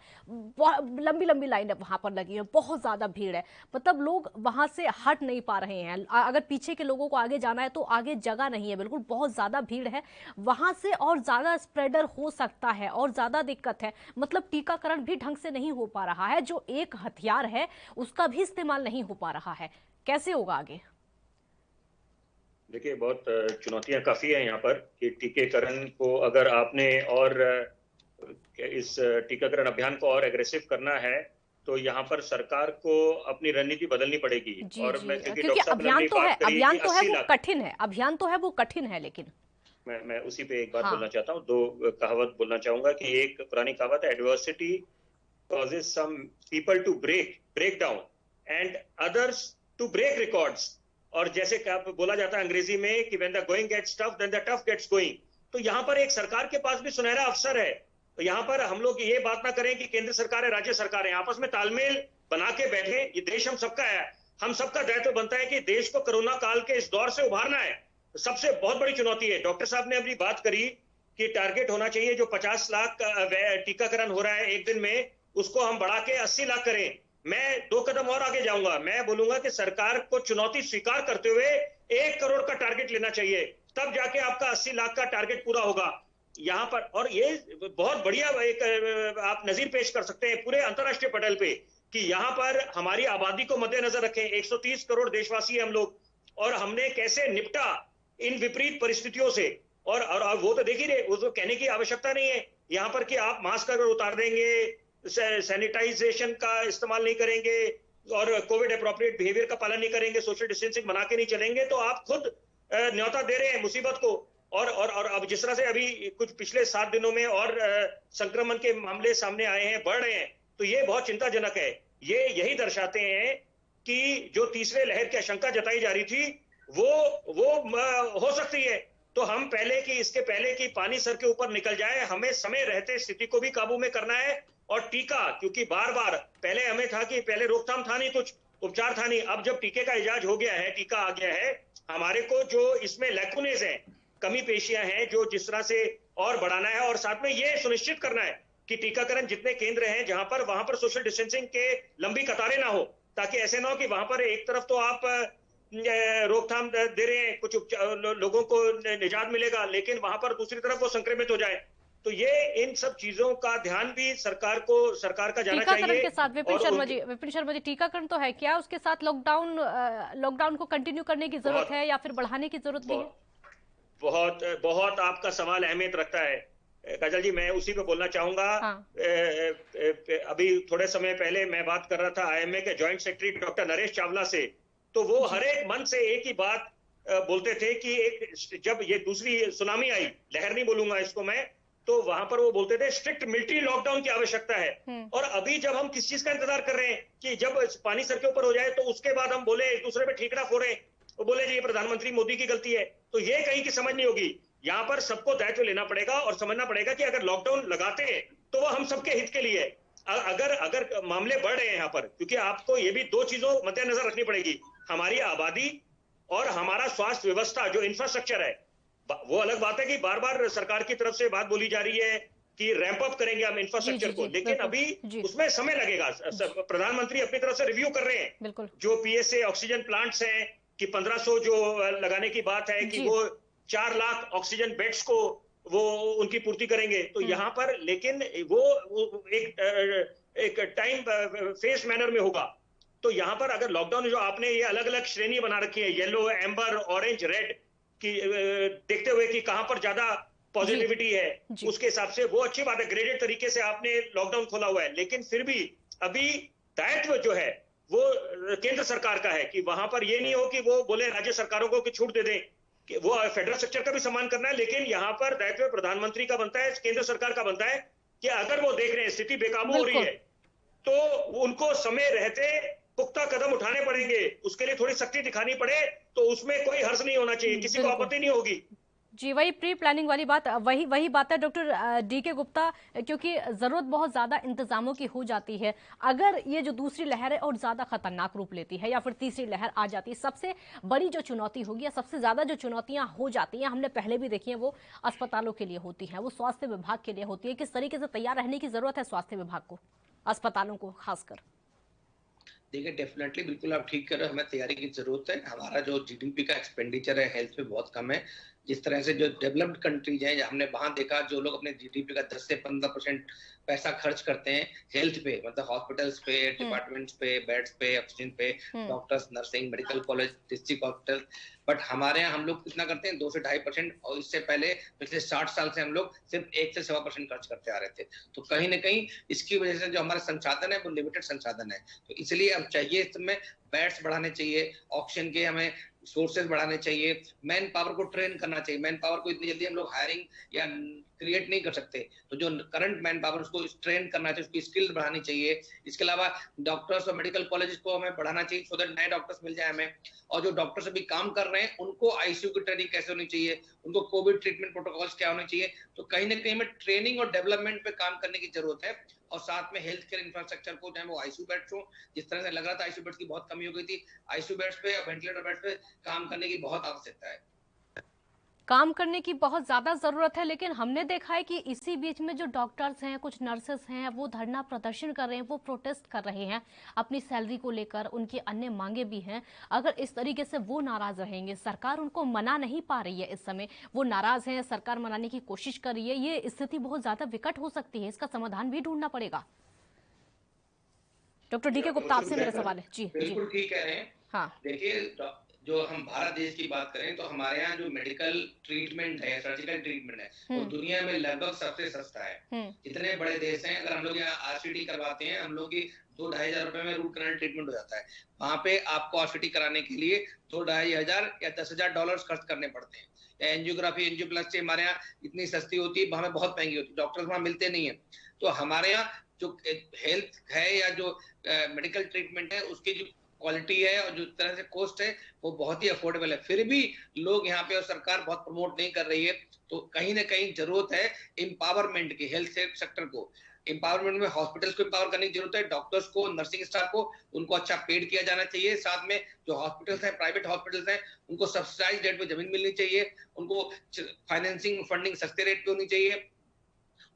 लंबी लंबी लाइन वहां पर लगी है, बहुत ज्यादा भीड़ है, मतलब लोग वहां से हट नहीं पा रहे हैं। अगर पीछे के लोगों को आगे जाना है तो आगे जगह नहीं है, बिल्कुल बहुत ज्यादा भीड़ है, वहां से और ज्यादा स्प्रेडर हो सकता है और ज्यादा दिक्कत है। मतलब टीकाकरण भी ढंग से नहीं हो पा रहा है, जो एक हथियार है उसका भी इस्तेमाल नहीं हो पा रहा है। कैसे होगा आगे? देखिए, बहुत चुनौतियां काफी है यहाँ पर कि टीकाकरण को अगर आपने और इस टीकाकरण अभियान को और एग्रेसिव करना है तो यहाँ पर सरकार को अपनी रणनीति बदलनी पड़ेगी। और मैं क्योंकि अभियान तो है, वो कठिन है, अभियान तो है वो कठिन है, लेकिन मैं उसी पे एक बात बोलना चाहता हूँ, दो कहावत बोलना चाहूंगा कि एक पुरानी कहावत है, adversity causes some people to break down and others to break records। और जैसे कि बोला जाता है अंग्रेजी में कि when the going gets tough then the tough gets going। तो यहाँ पर एक सरकार के पास भी सुनहरा अवसर है। तो यहाँ पर हम लोग ये बात ना करें कि केंद्र सरकार है, राज्य सरकार है, आपस में तालमेल बना के बैठे। ये देश हम सबका है, हम सबका दायित्व बनता है कि देश को कोरोना काल के इस दौर से उभारना है। सबसे बहुत बड़ी चुनौती है। डॉक्टर साहब ने अपनी बात करी कि टारगेट होना चाहिए जो 50 लाख टीकाकरण हो रहा है एक दिन में, उसको हम बढ़ा के 80 लाख करें। मैं 2 कदम और आगे जाऊंगा, मैं बोलूंगा कि सरकार को चुनौती स्वीकार करते हुए 1 करोड़ का टारगेट लेना चाहिए, तब जाके आपका 80 लाख का टारगेट पूरा होगा यहाँ पर। और ये बहुत बढ़िया एक आप नजीर पेश कर सकते हैं पूरे अंतर्राष्ट्रीय पटल पे कि यहाँ पर हमारी आबादी को मद्देनजर रखें, 130 करोड़ देशवासी हैं हम लोग, और हमने कैसे निपटा इन विपरीत परिस्थितियों से। और वो तो देख ही रहे, वो तो कहने की आवश्यकता नहीं है यहाँ पर कि आप मास्क अगर उतार देंगे, सैनिटाइजेशन का इस्तेमाल नहीं करेंगे और कोविड अप्रोप्रिएट बिहेवियर का पालन नहीं करेंगे, सोशल डिस्टेंसिंग बना के नहीं चलेंगे, तो आप खुद न्योता दे रहे हैं मुसीबत को। और अब जिस तरह से अभी कुछ पिछले 7 दिनों में और संक्रमण के मामले सामने आए हैं, बढ़ रहे हैं, तो ये बहुत चिंताजनक है। ये यही दर्शाते हैं कि जो तीसरे लहर की आशंका जताई जा रही थी वो हो सकती है। तो हम इसके पहले कि पानी सर के ऊपर निकल जाए, हमें समय रहते स्थिति को भी काबू में करना है। और टीका, क्योंकि बार बार पहले हमें था कि पहले रोकथाम था नहीं, कुछ उपचार था नहीं, अब जब टीके का इजाज हो गया है, टीका आ गया है, हमारे को जो इसमें लैकुनेज है, कमी पेशियां हैं, जो जिस तरह से और बढ़ाना है। और साथ में ये सुनिश्चित करना है कि टीकाकरण जितने केंद्र हैं जहां पर, वहां पर सोशल डिस्टेंसिंग के लंबी कतारें ना हो, ताकि ऐसे ना हो कि वहां पर एक तरफ तो आप रोकथाम दे रहे हैं, कुछ लोगों को निजात मिलेगा, लेकिन वहां पर दूसरी तरफ वो संक्रमित हो जाए। तो ये इन सब चीजों का ध्यान भी सरकार का जाना चाहिए। टीकाकरण के साथ विपिन शर्मा जी टीकाकरण तो है, क्या उसके साथ लॉकडाउन को कंटिन्यू करने की जरूरत है या फिर बढ़ाने की जरूरत भी है? बहुत आपका सवाल अहमियत रखता है काजल जी, मैं उसी पे बोलना चाहूंगा। हाँ। अभी थोड़े समय पहले मैं बात कर रहा था IMA के joint secretary doctor Naresh Chawla से, तो वो हर एक मन से एक ही बात बोलते थे कि जब ये दूसरी सुनामी आई, लहर नहीं बोलूंगा इसको मैं, तो वहां पर वो बोलते थे स्ट्रिक्ट मिलिट्री लॉकडाउन की आवश्यकता है। और अभी जब हम किस चीज का इंतजार कर रहे हैं कि जब पानी सर के ऊपर हो जाए तो उसके बाद हम बोले एक दूसरे पे ठीकरा फोड़े, वो बोले जी ये प्रधानमंत्री मोदी की गलती है, तो ये कहीं की समझ नहीं होगी। यहाँ पर सबको दायित्व लेना पड़ेगा और समझना पड़ेगा कि अगर लॉकडाउन लगाते हैं तो वो हम सबके हित के लिए है। अगर मामले बढ़ रहे हैं यहाँ पर, क्योंकि आपको ये भी 2 चीजों मद्देनजर रखनी पड़ेगी, हमारी आबादी और हमारा स्वास्थ्य व्यवस्था जो इंफ्रास्ट्रक्चर है। वो अलग बात है कि बार बार सरकार की तरफ से बात बोली जा रही है कि रैंप अप करेंगे हम इंफ्रास्ट्रक्चर को, लेकिन अभी उसमें समय लगेगा। प्रधानमंत्री अपनी तरफ से रिव्यू कर रहे हैं, जो PSA ऑक्सीजन प्लांट्स हैं कि 1500 जो लगाने की बात है कि वो 4 लाख ऑक्सीजन बेड्स को वो उनकी पूर्ति करेंगे। तो यहाँ पर लेकिन वो एक टाइम फेस मैनर में होगा। तो यहाँ पर अगर लॉकडाउन जो आपने ये अलग अलग श्रेणी बना रखी है, येलो, एम्बर, ऑरेंज, रेड की, देखते हुए कि कहां पर ज्यादा पॉजिटिविटी है, उसके हिसाब से वो अच्छी बात है, ग्रेडेड तरीके से आपने लॉकडाउन खोला हुआ है। लेकिन फिर भी अभी दायित्व जो है वो केंद्र सरकार का है कि वहां पर ये नहीं हो कि वो बोले राज्य सरकारों को कि छूट दे दें, कि वो फेडरल स्ट्रक्चर का भी सम्मान करना है, लेकिन यहाँ पर दायित्व प्रधानमंत्री का बनता है, केंद्र सरकार का बनता है कि अगर वो देख रहे हैं स्थिति बेकाबू हो रही है तो उनको समय रहते पुख्ता कदम उठाने पड़ेंगे, उसके लिए थोड़ी सख्ती दिखानी पड़े तो उसमें कोई हर्ज नहीं होना चाहिए, किसी को आपत्ति नहीं होगी। जी, वही प्री प्लानिंग वाली बात, वही बात है डॉक्टर DK गुप्ता, क्योंकि जरूरत बहुत ज्यादा इंतजामों की हो जाती है। अगर ये जो दूसरी लहर है और ज्यादा खतरनाक रूप लेती है या फिर तीसरी लहर आ जाती है, सबसे बड़ी जो चुनौती होगी या सबसे ज्यादा जो चुनौतियां हो जाती हैं, हमने पहले भी देखी है, वो अस्पतालों के लिए होती है, वो स्वास्थ्य विभाग के लिए होती है। किस तरीके से तैयार रहने की जरूरत है स्वास्थ्य विभाग को, अस्पतालों को खासकर? देखिए डेफिनेटली बिल्कुल आप ठीक कर रहे हो, हमें तैयारी की जरूरत है। हमारा जो GDP का एक्सपेंडिचर है हेल्थ पे बहुत कम है। जिस तरह से जो डेवलप्ड कंट्रीज हैं, हमने वहां देखा जो लोग अपने GDP का 10 से 15% पैसा खर्च करते हैं हेल्थ पे, मतलब हॉस्पिटल्स पे, डिपार्टमेंट्स पे, बेड्स पे, ऑक्सीजन पे, doctors, nursing, medical college, district hospital, but हमारे यहाँ हम लोग कितना करते हैं 2 से 2.5%, और इससे पहले पिछले 60 साल से हम लोग सिर्फ 1 से 1.25% खर्च करते आ रहे थे। तो कहीं ना कहीं इसकी वजह से जो हमारे संसाधन है वो लिमिटेड संसाधन है, तो इसलिए अब चाहिए इसमें बेड्स बढ़ाने चाहिए, ऑक्सीजन के हमें सोर्सेज बढ़ाने चाहिए, मैन पावर को ट्रेन करना चाहिए। मैन पावर को इतनी जल्दी हम लोग हायरिंग या क्रिएट नहीं कर सकते, तो जो करंट मैन पावर उसको ट्रेन करना चाहिए, उसकी स्किल बढ़ानी चाहिए। इसके अलावा डॉक्टर्स और मेडिकल कॉलेज को हमें बढ़ाना चाहिए सो दैट नए डॉक्टर्स मिल जाए हमें, और जो डॉक्टर्स अभी काम कर रहे हैं उनको ICU की ट्रेनिंग कैसे होनी चाहिए, उनको कोविड ट्रीटमेंट प्रोटोकॉल्स क्या होने चाहिए। तो कहीं ना कहीं हमें ट्रेनिंग और डेवलपमेंट पे काम करने की जरूरत है, और साथ में हेल्थ केयर इंफ्रास्ट्रक्चर को, चाहे वो ICU बेड्स हो, जिस तरह से लग रहा था ICU बेड्स की बहुत कमी हो गई थी, ICU बेड्स पे और वेंटिलेटर बेड्स पे काम करने की बहुत आवश्यकता है। काम करने की बहुत ज्यादा जरूरत है, लेकिन हमने देखा है कि इसी बीच में जो डॉक्टर्स हैं, कुछ नर्सेस हैं, वो धरना प्रदर्शन कर रहे हैं, वो प्रोटेस्ट कर रहे हैं अपनी सैलरी को लेकर, उनकी अन्य मांगे भी हैं। अगर इस तरीके से वो नाराज रहेंगे, सरकार उनको मना नहीं पा रही है, इस समय वो नाराज हैं, सरकार मनाने की कोशिश कर रही है, ये स्थिति बहुत ज्यादा विकट हो सकती है, इसका समाधान भी ढूंढना पड़ेगा। डॉक्टर डी के गुप्ता, आपसे मेरा सवाल है। जी बिल्कुल ठीक कह रहे हैं। हाँ, देखिए, जो हम भारत देश की बात करें तो हमारे यहाँ जो मेडिकल ट्रीटमेंट है, सर्जिकल ट्रीटमेंट है, वो दुनिया में लगभग सबसे सस्ता है। जितने बड़े देश हैं, अगर हम लोग यहाँ आरसीटी करवाते हैं, हम लोग की 2-2.5 हजार रुपए में रूट कैनाल ट्रीटमेंट हो जाता है। वहां पे आपको आरसीटी कराने के लिए 2-2.5 हजार या $10,000 खर्च करने पड़ते हैं। एंजियोग्राफी, एंजियोप्लास्टी हमारे यहाँ इतनी सस्ती होती है, वहां बहुत महंगी होती है, डॉक्टर्स वहां मिलते नहीं है। तो हमारे यहाँ जो हेल्थ है या जो मेडिकल ट्रीटमेंट है, उसकी जो क्वालिटी है और जो तरह से कॉस्ट है, वो बहुत ही अफोर्डेबल है। फिर भी लोग यहाँ पे और सरकार बहुत प्रमोट नहीं कर रही है। तो कहीं ना कहीं जरूरत है एम्पावरमेंट की, हेल्थ सेक्टर को एम्पावरमेंट में हॉस्पिटल्स को एम्पावर करने की जरूरत है, डॉक्टर्स को, नर्सिंग स्टाफ को, उनको अच्छा पेड किया जाना चाहिए। साथ में जो हॉस्पिटल्स हैं, प्राइवेट हॉस्पिटल्स हैं, उनको सब्सिडाइज रेट पे जमीन मिलनी चाहिए, उनको फाइनेंसिंग फंडिंग सस्ते रेट पे होनी चाहिए।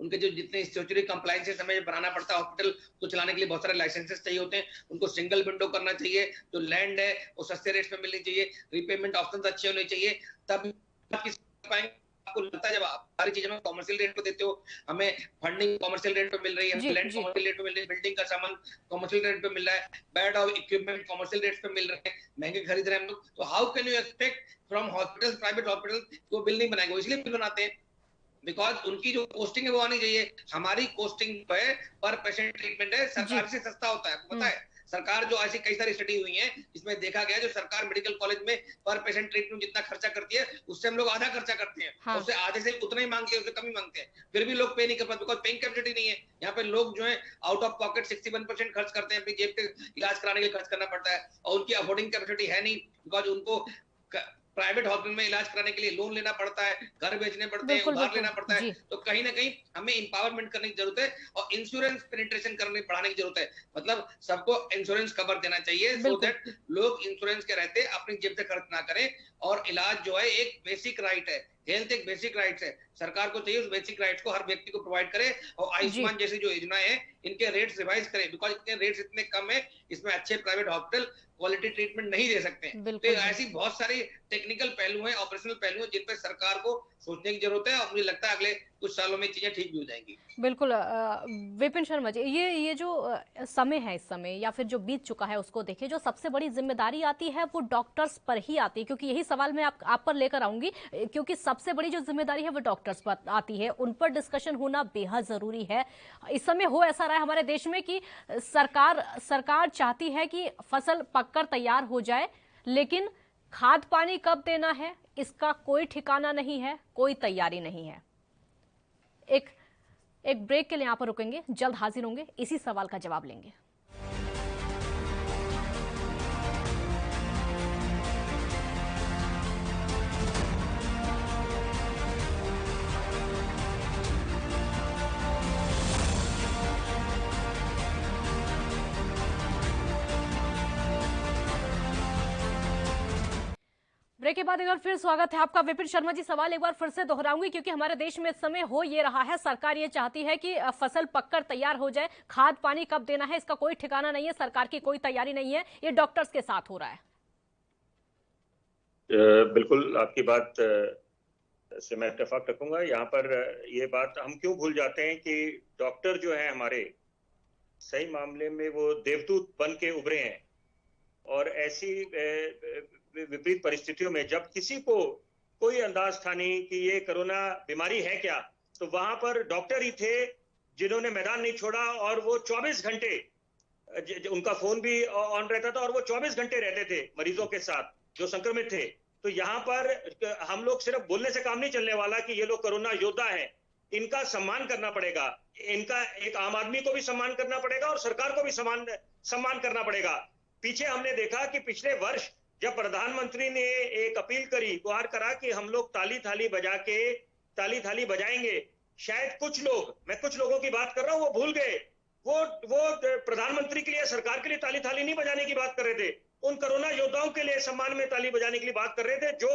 उनके जो जितने स्टैट्यूटरी कंप्लायंसेस हमें बनाना पड़ता है, हॉस्पिटल को चलाने के लिए बहुत सारे लाइसेंसेस चाहिए होते हैं, उनको सिंगल विंडो करना चाहिए। जो लैंड है वो सस्ते रेट्स पे मिलनी चाहिए, रिपेमेंट ऑप्शंस अच्छे होने चाहिए। तब आपको लगता है जब आप सारी चीजें में कॉमर्शियल रेट पे देते हो, हमें फंडिंग कॉमर्शियल रेट पे मिल रही है, लैंड कॉमर्शियल रेट पे मिल रही है, बिल्डिंग का सामान कॉमर्शियल रेट पे मिल रहा है, बेड और इक्विपमेंट कॉमर्शियल रेट पे मिल रहे हैं, महंगे खरीद रहे हैं हम लोग। तो how can you expect from hospital, private hospital वो बिल नहीं बनाएंगे? वो इसलिए बिल बनाते हैं बिकॉज उनकी जो कोस्टिंग है वो आनी चाहिए। हमारी कोस्टिंग पे पर पेशेंट ट्रीटमेंट है, सरकार से सस्ता होता है, आपको पता है। सरकार जो ऐसी कई सारी स्टडी हुई है, इसमें देखा गया जो सरकार मेडिकल कॉलेज में पर पेशेंट ट्रीटमेंट जितना खर्चा करती है, उससे हम लोग आधा खर्चा करते हैं। हाँ। उससे आधे से उतना ही मांगते हैं, उससे कम ही मांगते हैं, फिर भी लोग पे नहीं कर पाते बिकॉज पेइंग कैपेसिटी नहीं है। यहाँ पे लोग जो है आउट ऑफ पॉकेट 61% खर्च करते हैं, अपनी जेब पे इलाज कराने के लिए खर्च करना पड़ता है, और उनकी अफोर्डिंग कैपेसिटी है नहीं बिकॉज उनको प्राइवेट हॉस्पिटल में इलाज कराने के लिए लोन लेना पड़ता है, घर बेचने पड़ते हैं, उधार लेना पड़ता है। तो कहीं ना कहीं हमें एम्पावरमेंट करने की जरूरत है और इंश्योरेंस पेनिट्रेशन बढ़ाने की जरूरत है। मतलब सबको इंश्योरेंस कवर देना चाहिए सो दैट लोग इंश्योरेंस के रहते अपनी जेब से खर्च ना करें। और इलाज जो है एक बेसिक राइट है, हेल्थ एक बेसिक राइट है, सरकार को चाहिए उस बेसिक राइट्स को हर व्यक्ति को प्रोवाइड करे। और आयुष्मान जैसी जो योजनाएं हैं, इनके रेट्स रिवाइज करें बिकॉज इतने रेट्स इतने कम है, इसमें अच्छे प्राइवेट हॉस्पिटल क्वालिटी ट्रीटमेंट नहीं दे सकते। तो ऐसी बहुत सारी टेक्निकल पहलू हैं, ऑपरेशनल पहलू हैं, जिन पर सरकार को सोचने की जरूरत है, और मुझे लगता है अगले कुछ सालों में चीजें ठीक भी हो जाएंगी। बिल्कुल विपिन शर्मा जी, ये जो समय है, इस समय या फिर जो बीत चुका है उसको देखिए, जो सबसे बड़ी जिम्मेदारी आती है वो डॉक्टर्स पर ही आती है, क्योंकि यही सवाल मैं आप पर लेकर आऊंगी, क्योंकि सबसे बड़ी जो जिम्मेदारी है वो डॉक्टर्स पर आती है, उन पर डिस्कशन होना बेहद जरूरी है। इस समय हो ऐसा रहा है हमारे देश में कि सरकार चाहती है कि फसल पककर तैयार हो जाए, लेकिन खाद पानी कब देना है इसका कोई ठिकाना नहीं है, कोई तैयारी नहीं है। एक ब्रेक के लिए यहां पर रुकेंगे, जल्द हाजिर होंगे, इसी सवाल का जवाब लेंगे। ब्रेक के बाद एक बार फिर स्वागत है आपका। विपिन शर्मा जी, सवाल एक बार फिर से दोहराऊंगी क्योंकि हमारे देश में इस समय हो ये रहा है, सरकार ये चाहती है कि फसल पककर तैयार हो जाए, खाद पानी कब देना है इसका कोई ठिकाना नहीं है, सरकार की कोई तैयारी नहीं है, ये डॉक्टर्स के साथ हो रहा है। बिल्कुल आपकी बात से मैं इत्तेफाक रखूंगा। यहाँ पर ये बात हम क्यों भूल जाते हैं कि डॉक्टर जो है हमारे सही मामले में वो देवदूत बन के उभरे हैं, और ऐसी विपरीत परिस्थितियों में जब किसी को कोई अंदाज था नहीं कि ये कोरोना बीमारी है क्या, तो वहां पर डॉक्टर ही थे जिन्होंने मैदान नहीं छोड़ा, और वो 24 घंटे उनका फोन भी ऑन रहता था, और वो 24 घंटे रहते थे मरीजों के साथ जो संक्रमित थे। तो यहाँ पर हम लोग सिर्फ बोलने से काम नहीं चलने वाला कि ये लोग कोरोना योद्धा हैं, इनका सम्मान करना पड़ेगा, इनका एक आम आदमी को भी सम्मान करना पड़ेगा और सरकार को भी सम्मान करना पड़ेगा। पीछे हमने देखा कि पिछले वर्ष जब प्रधानमंत्री ने एक अपील करी, गुहार करा कि हम लोग ताली थाली बजाएंगे, शायद कुछ लोग, मैं कुछ लोगों की बात कर रहा हूं, वो भूल गए, वो प्रधानमंत्री के लिए, सरकार के लिए ताली थाली नहीं बजाने की बात कर रहे थे, उन कोरोना योद्धाओं के लिए सम्मान में ताली बजाने के लिए बात कर रहे थे जो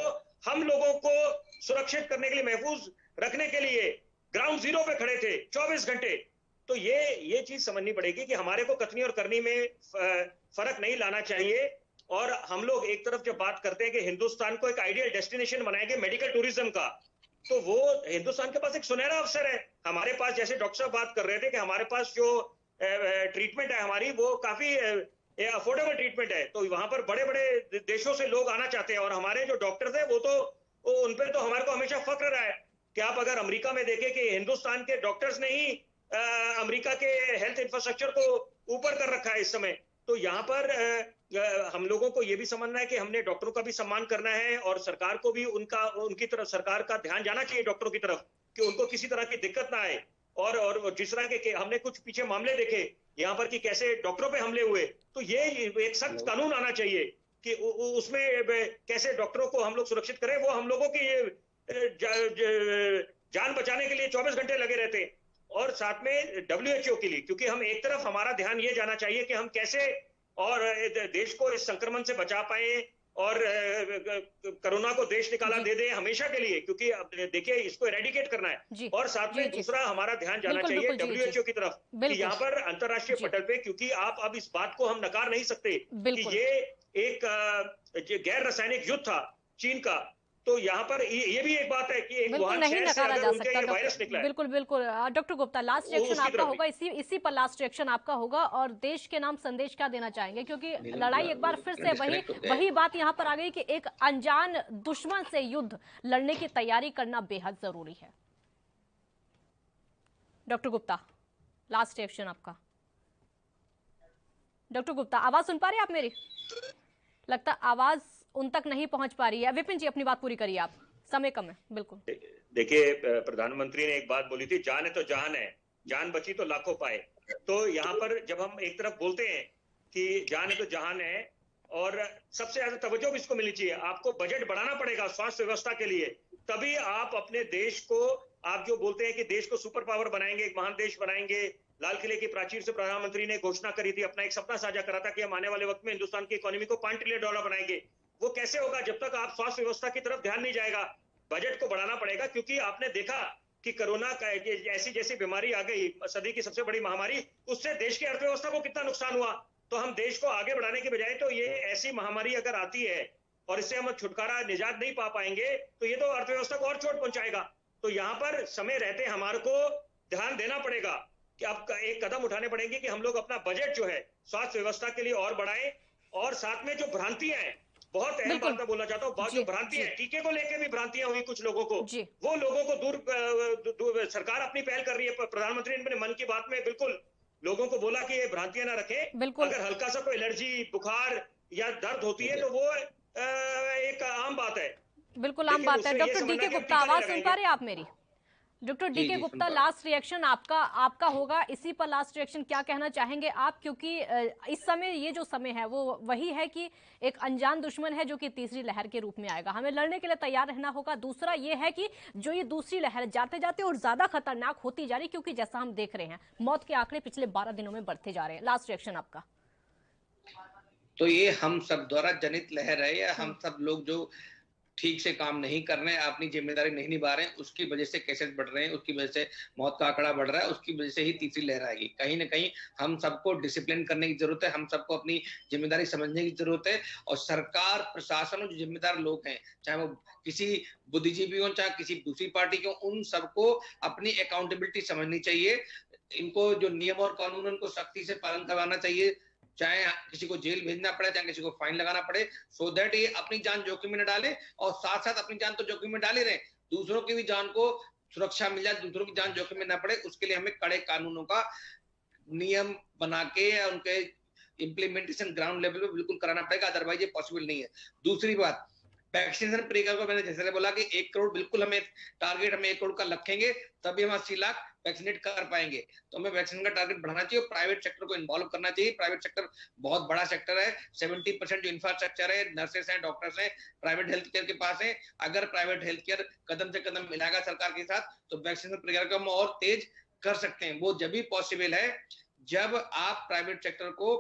हम लोगों को सुरक्षित करने के लिए, महफूज रखने के लिए ग्राउंड जीरो पे खड़े थे 24 घंटे। तो ये चीज समझनी पड़ेगी कि हमारे को कथनी और करनी में फर्क नहीं लाना चाहिए। और हम लोग एक तरफ जब बात करते हैं कि हिंदुस्तान को एक आइडियल डेस्टिनेशन बनाएंगे मेडिकल टूरिज्म का, तो वो हिंदुस्तान के पास एक सुनहरा अवसर है। हमारे पास, जैसे डॉक्टर साहब बात कर रहे थे कि हमारे पास जो ट्रीटमेंट है हमारी, वो काफी अफोर्डेबल ट्रीटमेंट है। तो वहां पर बड़े बड़े देशों से लोग आना चाहते हैं, और हमारे जो डॉक्टर्स हैं वो उन पे तो हमारे को हमेशा फक्र रहा है कि आप अगर अमेरिका में देखें कि हिंदुस्तान के डॉक्टर्स ने ही अमेरिका के हेल्थ इंफ्रास्ट्रक्चर को ऊपर कर रखा है इस समय। तो यहाँ पर हम लोगों को ये भी समझना है कि हमने डॉक्टरों का भी सम्मान करना है, और सरकार को भी उनकी तरफ, सरकार का ध्यान जाना चाहिए डॉक्टरों की तरफ कि उनको किसी तरह की दिक्कत ना आए। और जिस तरह के हमने कुछ पीछे मामले देखे यहाँ पर कि कैसे डॉक्टरों पे हमले हुए, तो ये एक सख्त कानून आना चाहिए कि उसमें कैसे डॉक्टरों को हम लोग सुरक्षित करें। वो हम लोगों की जान बचाने के लिए 24 घंटे लगे रहते हैं, और साथ में WHO के लिए, क्योंकि हम एक तरफ हमारा ध्यान ये जाना चाहिए कि हम कैसे और देश को इस संक्रमण से बचा पाए, और कोरोना को देश निकाला दे दे हमेशा के लिए, क्योंकि अब देखिए इसको एरेडिकेट करना है। और साथ में दूसरा हमारा ध्यान जाना चाहिए WHO की तरफ कि यहाँ पर अंतर्राष्ट्रीय पटल पे, क्योंकि आप अब इस बात को हम नकार नहीं सकते कि ये एक गैर रासायनिक युद्ध था चीन का। तो यहाँ पर ये भी एक बात है कि एक बिल्कुल नहीं नकारा जा सकता वायरस निकला है। बिल्कुल बिल्कुल डॉक्टर गुप्ता, लास्ट रिएक्शन आपका होगा, इसी पर लास्ट रिएक्शन आपका होगा, और देश के नाम संदेश क्या देना चाहेंगे, क्योंकि लड़ाई एक बार फिर से वही बात यहाँ पर आ गई कि एक अनजान दुश्मन से युद्ध लड़ने की तैयारी करना बेहद जरूरी है। डॉक्टर गुप्ता, लास्ट रिएक्शन आपका। डॉक्टर गुप्ता, आवाज सुन पा रहे हैं आप मेरी? लगता आवाज उन तक नहीं पहुंच पा रही है। विपिन जी, अपनी बात पूरी करिए, आप समय कम है। बिल्कुल देखिए, प्रधानमंत्री ने एक बात बोली थी, जान है तो जहान है, जान बची तो लाखों पाए। तो यहाँ पर जब हम एक तरफ बोलते हैं कि जान है तो जहान है, और सबसे ज्यादा तवज्जो भी इसको मिलनी चाहिए, आपको बजट बढ़ाना पड़ेगा स्वास्थ्य व्यवस्था के लिए, तभी आप अपने देश को, आप जो बोलते हैं कि देश को सुपर पावर बनाएंगे, एक महान देश बनाएंगे, लाल किले की प्राचीर से प्रधानमंत्री ने घोषणा करी थी, अपना एक सपना साझा करा था कि हम आने वाले वक्त में हिंदुस्तान की इकोनॉमी को $5 ट्रिलियन बनाएंगे। वो कैसे होगा जब तक आप स्वास्थ्य व्यवस्था की तरफ ध्यान नहीं जाएगा। बजट को बढ़ाना पड़ेगा, क्योंकि आपने देखा कि कोरोना का ऐसी जैसी बीमारी आ गई, सदी की सबसे बड़ी महामारी, उससे देश की अर्थव्यवस्था को कितना नुकसान हुआ। तो हम देश को आगे बढ़ाने के बजाय, तो ये ऐसी महामारी अगर आती है और इससे हम छुटकारा, निजात नहीं पा पाएंगे, तो ये तो अर्थव्यवस्था को और चोट पहुंचाएगा। तो यहाँ पर समय रहते हमारे को ध्यान देना पड़ेगा कि अब एक कदम उठाने पड़ेंगे कि हम लोग अपना बजट जो है स्वास्थ्य व्यवस्था के लिए और बढ़ाएं, और साथ में जो भ्रांतियां हैं, बहुत अहम बात मैं बोलना चाहता हूँ, जो भ्रांति है, टीके को लेकर भी भ्रांतियां हुई कुछ लोगों को, वो लोगों को दूर सरकार अपनी पहल कर रही है। प्रधानमंत्री ने मन की बात में बिल्कुल लोगों को बोला कि ये भ्रांतियां ना रखें, अगर हल्का सा कोई एलर्जी, बुखार या दर्द होती है तो वो एक आम बात है, बिल्कुल आम बात है। डॉक्टर डीके गुप्ता, आवाज सुन पा रहे हैं आप मेरी? Doctor D K Gupta, last reaction आपका होगा, इसी पर लास्ट रिएक्शन क्या कहना चाहेंगे आप, क्योंकि इस समय ये जो समय है वो वही है कि एक अनजान दुश्मन है जो कि तीसरी लहर के रूप में आएगा, हमें लड़ने के लिए तैयार रहना होगा। दूसरा ये है कि जो ये दूसरी लहर जाते जाते और ज्यादा खतरनाक होती जा रही, क्योंकि जैसा हम देख रहे हैं मौत के आंकड़े पिछले 12 दिनों में बढ़ते जा रहे हैं। लास्ट रिएक्शन आपका। तो ये हम सब द्वारा जनित लहर है, या हम सब लोग जो ठीक से काम नहीं कर रहे हैं, अपनी जिम्मेदारी नहीं निभा रहे हैं, उसकी वजह से केसेस बढ़ रहे हैं, उसकी वजह से मौत का आंकड़ा बढ़ रहा है, उसकी वजह से ही तीसरी लहर आएगी। कहीं ना कहीं हम सबको डिसिप्लिन करने की जरूरत है, हम सबको अपनी जिम्मेदारी समझने की जरूरत है, और सरकार, प्रशासन और जो जिम्मेदार लोग हैं, चाहे वो किसी बुद्धिजीवी हो, चाहे किसी दूसरी पार्टी के, उन सबको अपनी अकाउंटेबिलिटी समझनी चाहिए। इनको जो नियम और कानून, उनको सख्ती से पालन करवाना चाहिए, चाहे किसी को जेल भेजना पड़े, चाहे किसी को फाइन लगाना पड़े, सो दैट ये अपनी जान जोखिम में न डाले, और साथ साथ अपनी जान तो जोखिम में डाल ही रहे, दूसरों की भी जान को सुरक्षा मिल जाए, दूसरों की जान जोखिम में न पड़े, उसके लिए हमें कड़े कानूनों का नियम बना के उनके इम्प्लीमेंटेशन ग्राउंड लेवल पे बिल्कुल कराना पड़ेगा, अदरवाइज ये पॉसिबल नहीं है। दूसरी बात, वैक्सीनेशन प्रक्रिया को मैंने जैसे बोला कि 1 करोड़ बिल्कुल हमें टारगेट, हमें 1 करोड़ का रखेंगे, तभी हम 80 लाख वैक्सीनेट कर पाएंगे। तो हमें वैक्सीन का टारगेट बढ़ाना चाहिए, प्राइवेट सेक्टर को इन्वॉल्व करना चाहिए। प्राइवेट सेक्टर बहुत बड़ा सेक्टर है, 70% जो इंफ्रास्ट्रक्चर है, नर्सेस हैं, डॉक्टर्स हैं, प्राइवेट हेल्थ केयर के पास है। अगर प्राइवेट हेल्थ केयर कदम से कदम मिलाएगा सरकार के साथ, तो वैक्सीनेशन प्रक्रिया को हम और तेज कर सकते हैं। वो जब भी पॉसिबल है जब आप प्राइवेट सेक्टर को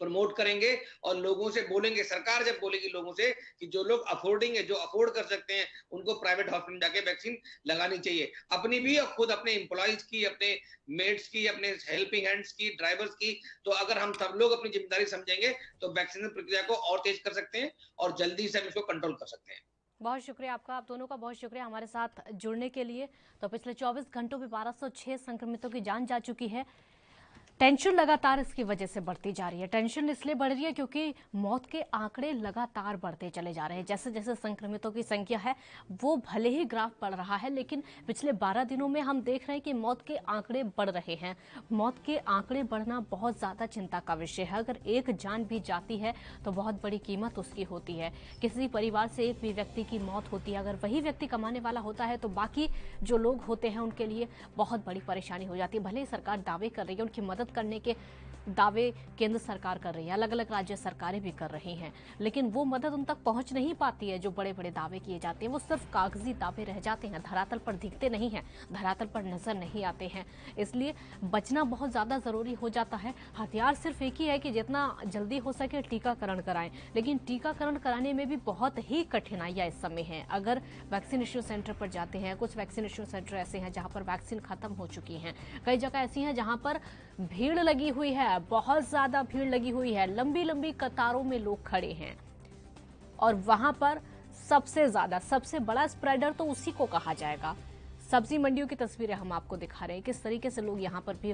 प्रमोट करेंगे और लोगों से बोलेंगे, सरकार जब बोलेगी लोगों से कि जो लोग अफोर्डिंग है, जो अफोर्ड कर सकते हैं, उनको प्राइवेट हॉस्पिटल जाके वैक्सीन लगानी चाहिए, अपनी भी और खुद अपने एम्प्लॉइज की, अपने मेड्स की, अपने हेल्पिंग हैंड्स की, ड्राइवर्स की। तो अगर हम सब लोग अपनी जिम्मेदारी समझेंगे तो वैक्सीनेशन प्रक्रिया को और तेज कर सकते हैं और जल्दी से हम इसको कंट्रोल कर सकते हैं। बहुत शुक्रिया आपका, आप दोनों का बहुत शुक्रिया हमारे साथ जुड़ने के लिए। तो पिछले 24 घंटों में 1206 संक्रमितों की जान जा चुकी है। टेंशन लगातार इसकी वजह से बढ़ती जा रही है। टेंशन इसलिए बढ़ रही है क्योंकि मौत के आंकड़े लगातार बढ़ते चले जा रहे हैं। जैसे जैसे संक्रमितों की संख्या है वो भले ही ग्राफ बढ़ रहा है, लेकिन पिछले 12 दिनों में हम देख रहे हैं कि मौत के आंकड़े बढ़ रहे हैं। मौत के आंकड़े बढ़ना बहुत ज़्यादा चिंता का विषय है। अगर एक जान भी जाती है तो बहुत बड़ी कीमत उसकी होती है। किसी परिवार से एक भी व्यक्ति की मौत होती है, अगर वही व्यक्ति कमाने वाला होता है तो बाकी जो लोग होते हैं उनके लिए बहुत बड़ी परेशानी हो जाती है। भले ही सरकार दावे कर रही है, उनकी मदद करने के दावे केंद्र सरकार कर रही है, अलग अलग राज्य सरकारें भी कर रही हैं, लेकिन वो मदद उन तक पहुंच नहीं पाती है। जो बड़े बड़े दावे किए जाते हैं वो सिर्फ कागजी दावे रह जाते हैं, धरातल पर दिखते नहीं हैं, धरातल पर नजर नहीं आते हैं। इसलिए बचना बहुत ज्यादा जरूरी हो जाता है। हथियार सिर्फ एक ही है कि जितना जल्दी हो सके टीकाकरण कराएं, लेकिन टीकाकरण कराने में भी बहुत ही कठिनाइयां इस समय हैं। अगर वैक्सीनेशन सेंटर पर जाते हैं, कुछ वैक्सीनेशन सेंटर ऐसे हैं जहां पर वैक्सीन खत्म हो चुकी है, कई जगह ऐसी हैं जहां पर भीड़ लगी हुई है, बहुत ज्यादा भीड़ लगी हुई है, लंबी लंबी कतारों में लोग खड़े हैं और वहां पर सबसे ज्यादा सबसे बड़ा स्प्रेडर तो उसी को कहा जाएगा। सब्जी मंडियों की तस्वीरें हम आपको दिखा रहे हैं, किस तरीके से लोग यहां पर भी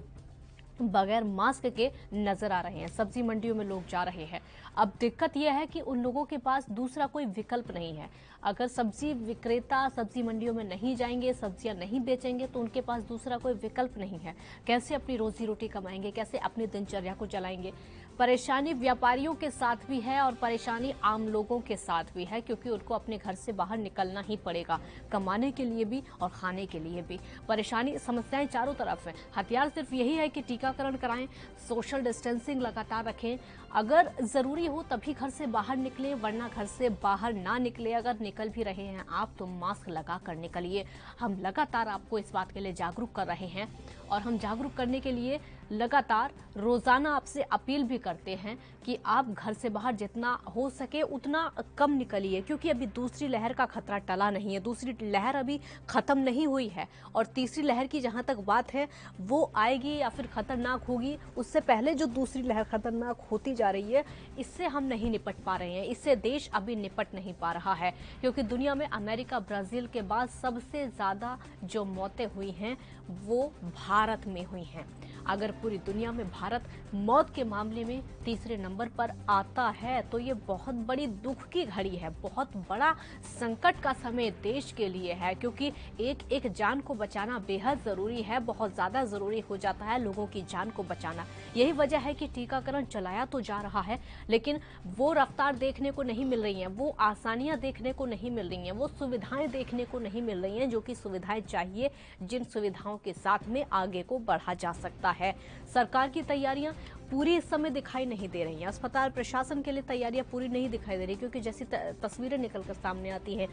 बगैर मास्क के नजर आ रहे हैं। सब्जी मंडियों में लोग जा रहे हैं। अब दिक्कत यह है कि उन लोगों के पास दूसरा कोई विकल्प नहीं है। अगर सब्जी विक्रेता सब्जी मंडियों में नहीं जाएंगे, सब्जियां नहीं बेचेंगे, तो उनके पास दूसरा कोई विकल्प नहीं है। कैसे अपनी रोजी रोटी कमाएंगे, कैसे अपनी दिनचर्या को चलाएंगे। परेशानी व्यापारियों के साथ भी है और परेशानी आम लोगों के साथ भी है, क्योंकि उनको अपने घर से बाहर निकलना ही पड़ेगा, कमाने के लिए भी और खाने के लिए भी। परेशानी समस्याएं चारों तरफ हैं। हथियार सिर्फ यही है कि टीकाकरण कराएं, सोशल डिस्टेंसिंग लगातार रखें, अगर जरूरी हो तभी घर से बाहर निकलें, वरना घर से बाहर ना निकले। अगर निकल भी रहे हैं आप तो मास्क लगा कर निकलिए। हम लगातार आपको इस बात के लिए जागरूक कर रहे हैं और हम जागरूक करने के लिए लगातार रोजाना आपसे अपील भी करते हैं कि आप घर से बाहर जितना हो सके उतना कम निकलिए, क्योंकि अभी दूसरी लहर का खतरा टला नहीं है। दूसरी लहर अभी खत्म नहीं हुई है और तीसरी लहर की जहां तक बात है वो आएगी या फिर खतरनाक होगी, उससे पहले जो दूसरी लहर खतरनाक होती जा रही है, इससे हम नहीं निपट पा रहे हैं। इससे देश अभी निपट नहीं पा रहा है, क्योंकि दुनिया में अमेरिका, ब्राजील के बाद सबसे ज्यादा जो मौतें हुई हैं वो भारत में हुई हैं। अगर पूरी दुनिया में भारत मौत के मामले में तीसरे नंबर पर आता है तो ये बहुत बड़ी दुख की घड़ी है, बहुत बड़ा संकट का समय देश के लिए है, क्योंकि एक एक जान को बचाना बेहद जरूरी है, बहुत ज्यादा जरूरी हो जाता है लोगों की जान को बचाना। यही वजह है कि टीकाकरण चलाया तो जा रहा है, लेकिन वो रफ्तार देखने को नहीं मिल रही है, वो आसानियां देखने को नहीं मिल रही हैं, वो सुविधाएं देखने को नहीं मिल रही हैं, जो कि सुविधाएं चाहिए, जिन सुविधाओं के साथ में आगे को बढ़ा जा सकता है। सरकार की तैयारियां पूरी इस समय दिखाई नहीं दे रही हैं। अस्पताल प्रशासन के लिए तैयारियां पूरी नहीं दिखाई दे रही, क्योंकि जैसी तस्वीरें निकलकर सामने आती हैं,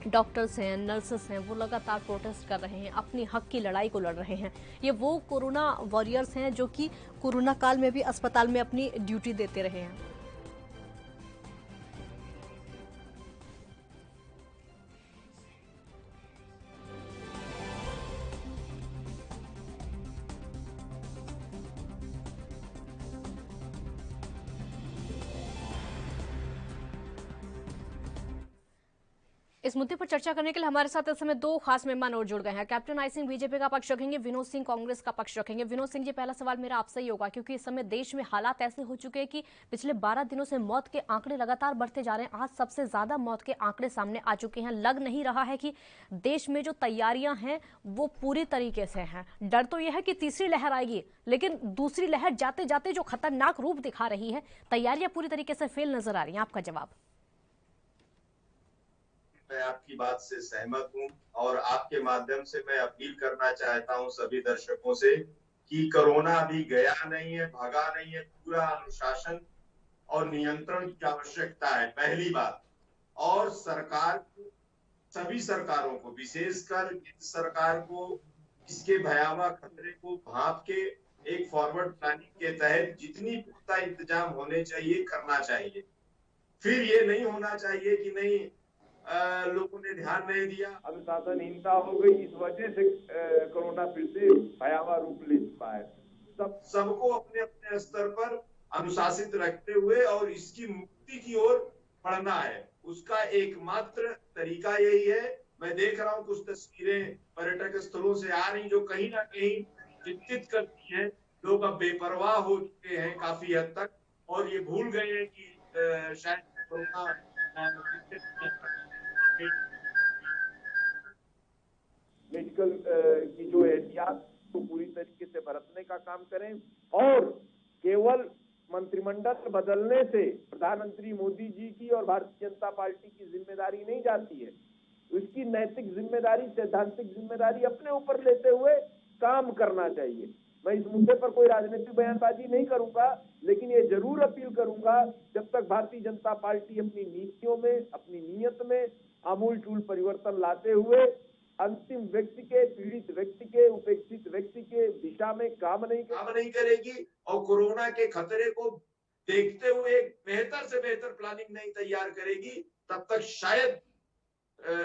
डॉक्टर्स हैं, नर्सेस हैं, वो लगातार प्रोटेस्ट कर रहे हैं, अपनी हक की लड़ाई को लड़ रहे हैं। ये वो कोरोना वॉरियर्स हैं जो कि कोरोना काल में भी अस्पताल में अपनी ड्यूटी देते रहे हैं। इस मुद्दे पर चर्चा करने के लिए हमारे साथ इस समय दो खास मेहमान और जुड़ गए हैं। कैप्टन आई सिंह बीजेपी का पक्ष रखेंगे, विनोद सिंह कांग्रेस का पक्ष रखेंगे। विनोद सिंह जी, पहला सवाल मेरा आपसे ही होगा, क्योंकि इस समय देश में हालात ऐसे हो चुके हैं कि पिछले 12 दिनों से मौत के आंकड़े लगातार बढ़ते जा रहे हैं। आज सबसे ज्यादा मौत के आंकड़े सामने आ चुके हैं। लग नहीं रहा है कि देश में जो तैयारियां हैं वो पूरी तरीके से हैं। डर तो यह है कि तीसरी लहर आएगी, लेकिन दूसरी लहर जाते जाते जो खतरनाक रूप दिखा रही है, तैयारियां पूरी तरीके से फेल नजर आ रही हैं। आपका जवाब? मैं आपकी बात से सहमत हूं और आपके माध्यम से मैं अपील करना चाहता हूं सभी दर्शकों से कि कोरोना अभी गया नहीं है, भगा नहीं है। पूरा अनुशासन और नियंत्रण की आवश्यकता है, पहली बात। और सरकार को, सभी सरकारों को, विशेषकर केंद्र सरकार को इसके भयावह खतरे को भांप के एक फॉरवर्ड प्लानिंग के तहत जितनी पुख्ता इंतजाम होने चाहिए करना चाहिए। फिर ये नहीं होना चाहिए कि नहीं लोगों ने ध्यान नहीं दिया, अनुशासनहीनता हो गई, इस वजह से कोरोना फिर से भयावह रूप ले चुका है। सबको अपने अपने स्तर पर अनुशासित रखते हुए और इसकी मुक्ति की ओर बढ़ना है। उसका एकमात्र तरीका यही है। मैं देख रहा हूँ कुछ तस्वीरें पर्यटक स्थलों से आ रही जो कहीं ना कहीं चिंतित करती हैं। लोग अब बेपरवाह हो चुके हैं काफी हद तक और ये भूल गए हैं कि शायद कोरोना मेडिकल की जो एहतियात को पूरी तरीके से बरतने का काम करें और केवल मंत्रिमंडल बदलने से प्रधानमंत्री मोदी जी की और भारतीय जनता पार्टी की जिम्मेदारी नहीं जाती है। उसकी नैतिक जिम्मेदारी, सैद्धांतिक जिम्मेदारी अपने ऊपर लेते हुए काम करना चाहिए। मैं इस मुद्दे पर कोई राजनीतिक बयानबाजी नहीं करूंगा, लेकिन ये जरूर अपील करूंगा जब तक भारतीय जनता पार्टी अपनी नीतियों में, अपनी नीयत में आमूलचूल परिवर्तन लाते हुए अंतिम व्यक्ति के, पीड़ित व्यक्ति के, उपेक्षित व्यक्ति के दिशा में काम नहीं करेगी और कोरोना के खतरे को देखते हुए बेहतर से बेहतर प्लानिंग नहीं तैयार करेगी, तब तक शायद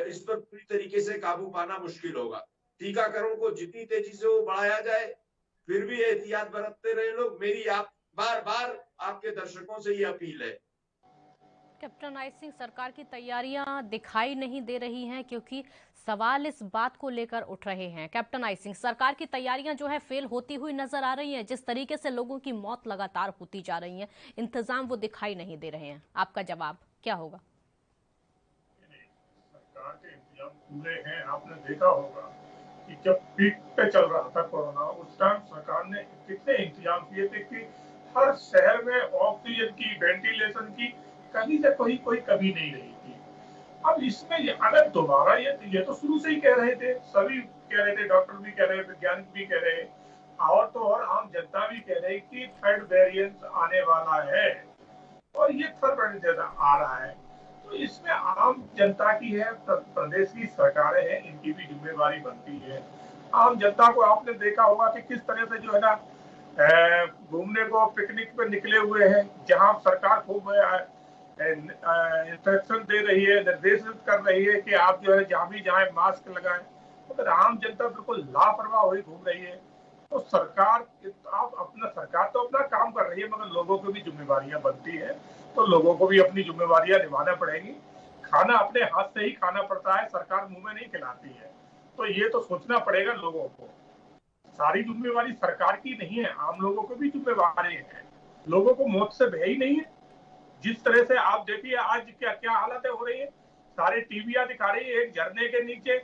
इस पर पूरी तरीके से काबू पाना मुश्किल होगा। टीकाकरण को जितनी तेजी से वो बढ़ाया जाए, फिर भी एहतियात बरतते रहे लोग। मेरी आप बार बार आपके दर्शकों से ये अपील है। कैप्टन आई सिंह, सरकार की तैयारियां दिखाई नहीं दे रही हैं क्योंकि सवाल इस बात को लेकर उठ रहे हैं। कैप्टन आई सिंह, सरकार की तैयारियां जो है फेल होती हुई नजर आ रही हैं। जिस तरीके से लोगों की मौत लगातार होती जा रही है, इंतजाम वो दिखाई नहीं दे रहे हैं। आपका जवाब क्या होगा? सरकार के इंतजाम पूरे हैं। आपने देखा होगा कि जब पीक पे चल रहा था कोरोना, उस टाइम सरकार ने कितने इंतजाम किए थे कि हर शहर में ऑक्सीजन की, वेंटिलेशन की कहीं से कोई कमी नहीं रही थी। अब इसमें अगर दोबारा ये तो शुरू से ही कह रहे थे, सभी कह रहे थे, डॉक्टर भी कह रहे, वैज्ञानिक भी कह रहे और आम जनता भी कह रही कि थर्ड वेरिएंट आने वाला है और ये थर्ड वेरिएंट आ रहा है। तो इसमें आम जनता की है, प्रदेश की सरकारें हैं, इनकी भी जिम्मेवारी बनती है। आम जनता को आपने देखा होगा कि किस तरह से जो है ना घूमने को, पिकनिक पे निकले हुए हैं, जहां सरकार खूब इंस्ट्रक्शन दे रही है, निर्देशित कर रही है कि आप जो है जहां भी जाएं मास्क लगाएं, मगर आम जनता बिल्कुल लापरवाह हुई घूम रही है। तो सरकार तो अपना काम कर रही है, मगर लोगों को भी जिम्मेवारियां बनती है, तो लोगों को भी अपनी जिम्मेवारियां निभाना पड़ेगी। खाना अपने हाथ से ही खाना पड़ता है, सरकार मुंह में नहीं खिलाती है। तो ये तो सोचना पड़ेगा लोगों को। सारी जिम्मेवारी सरकार की नहीं है, आम लोगों को भी जिम्मेवारी है। लोगों को मौत से भय ही नहीं है। जिस तरह से आप देखिए आज क्या क्या हालतें हो रही है, सारे टीवियां दिखा रही है, एक झरने के नीचे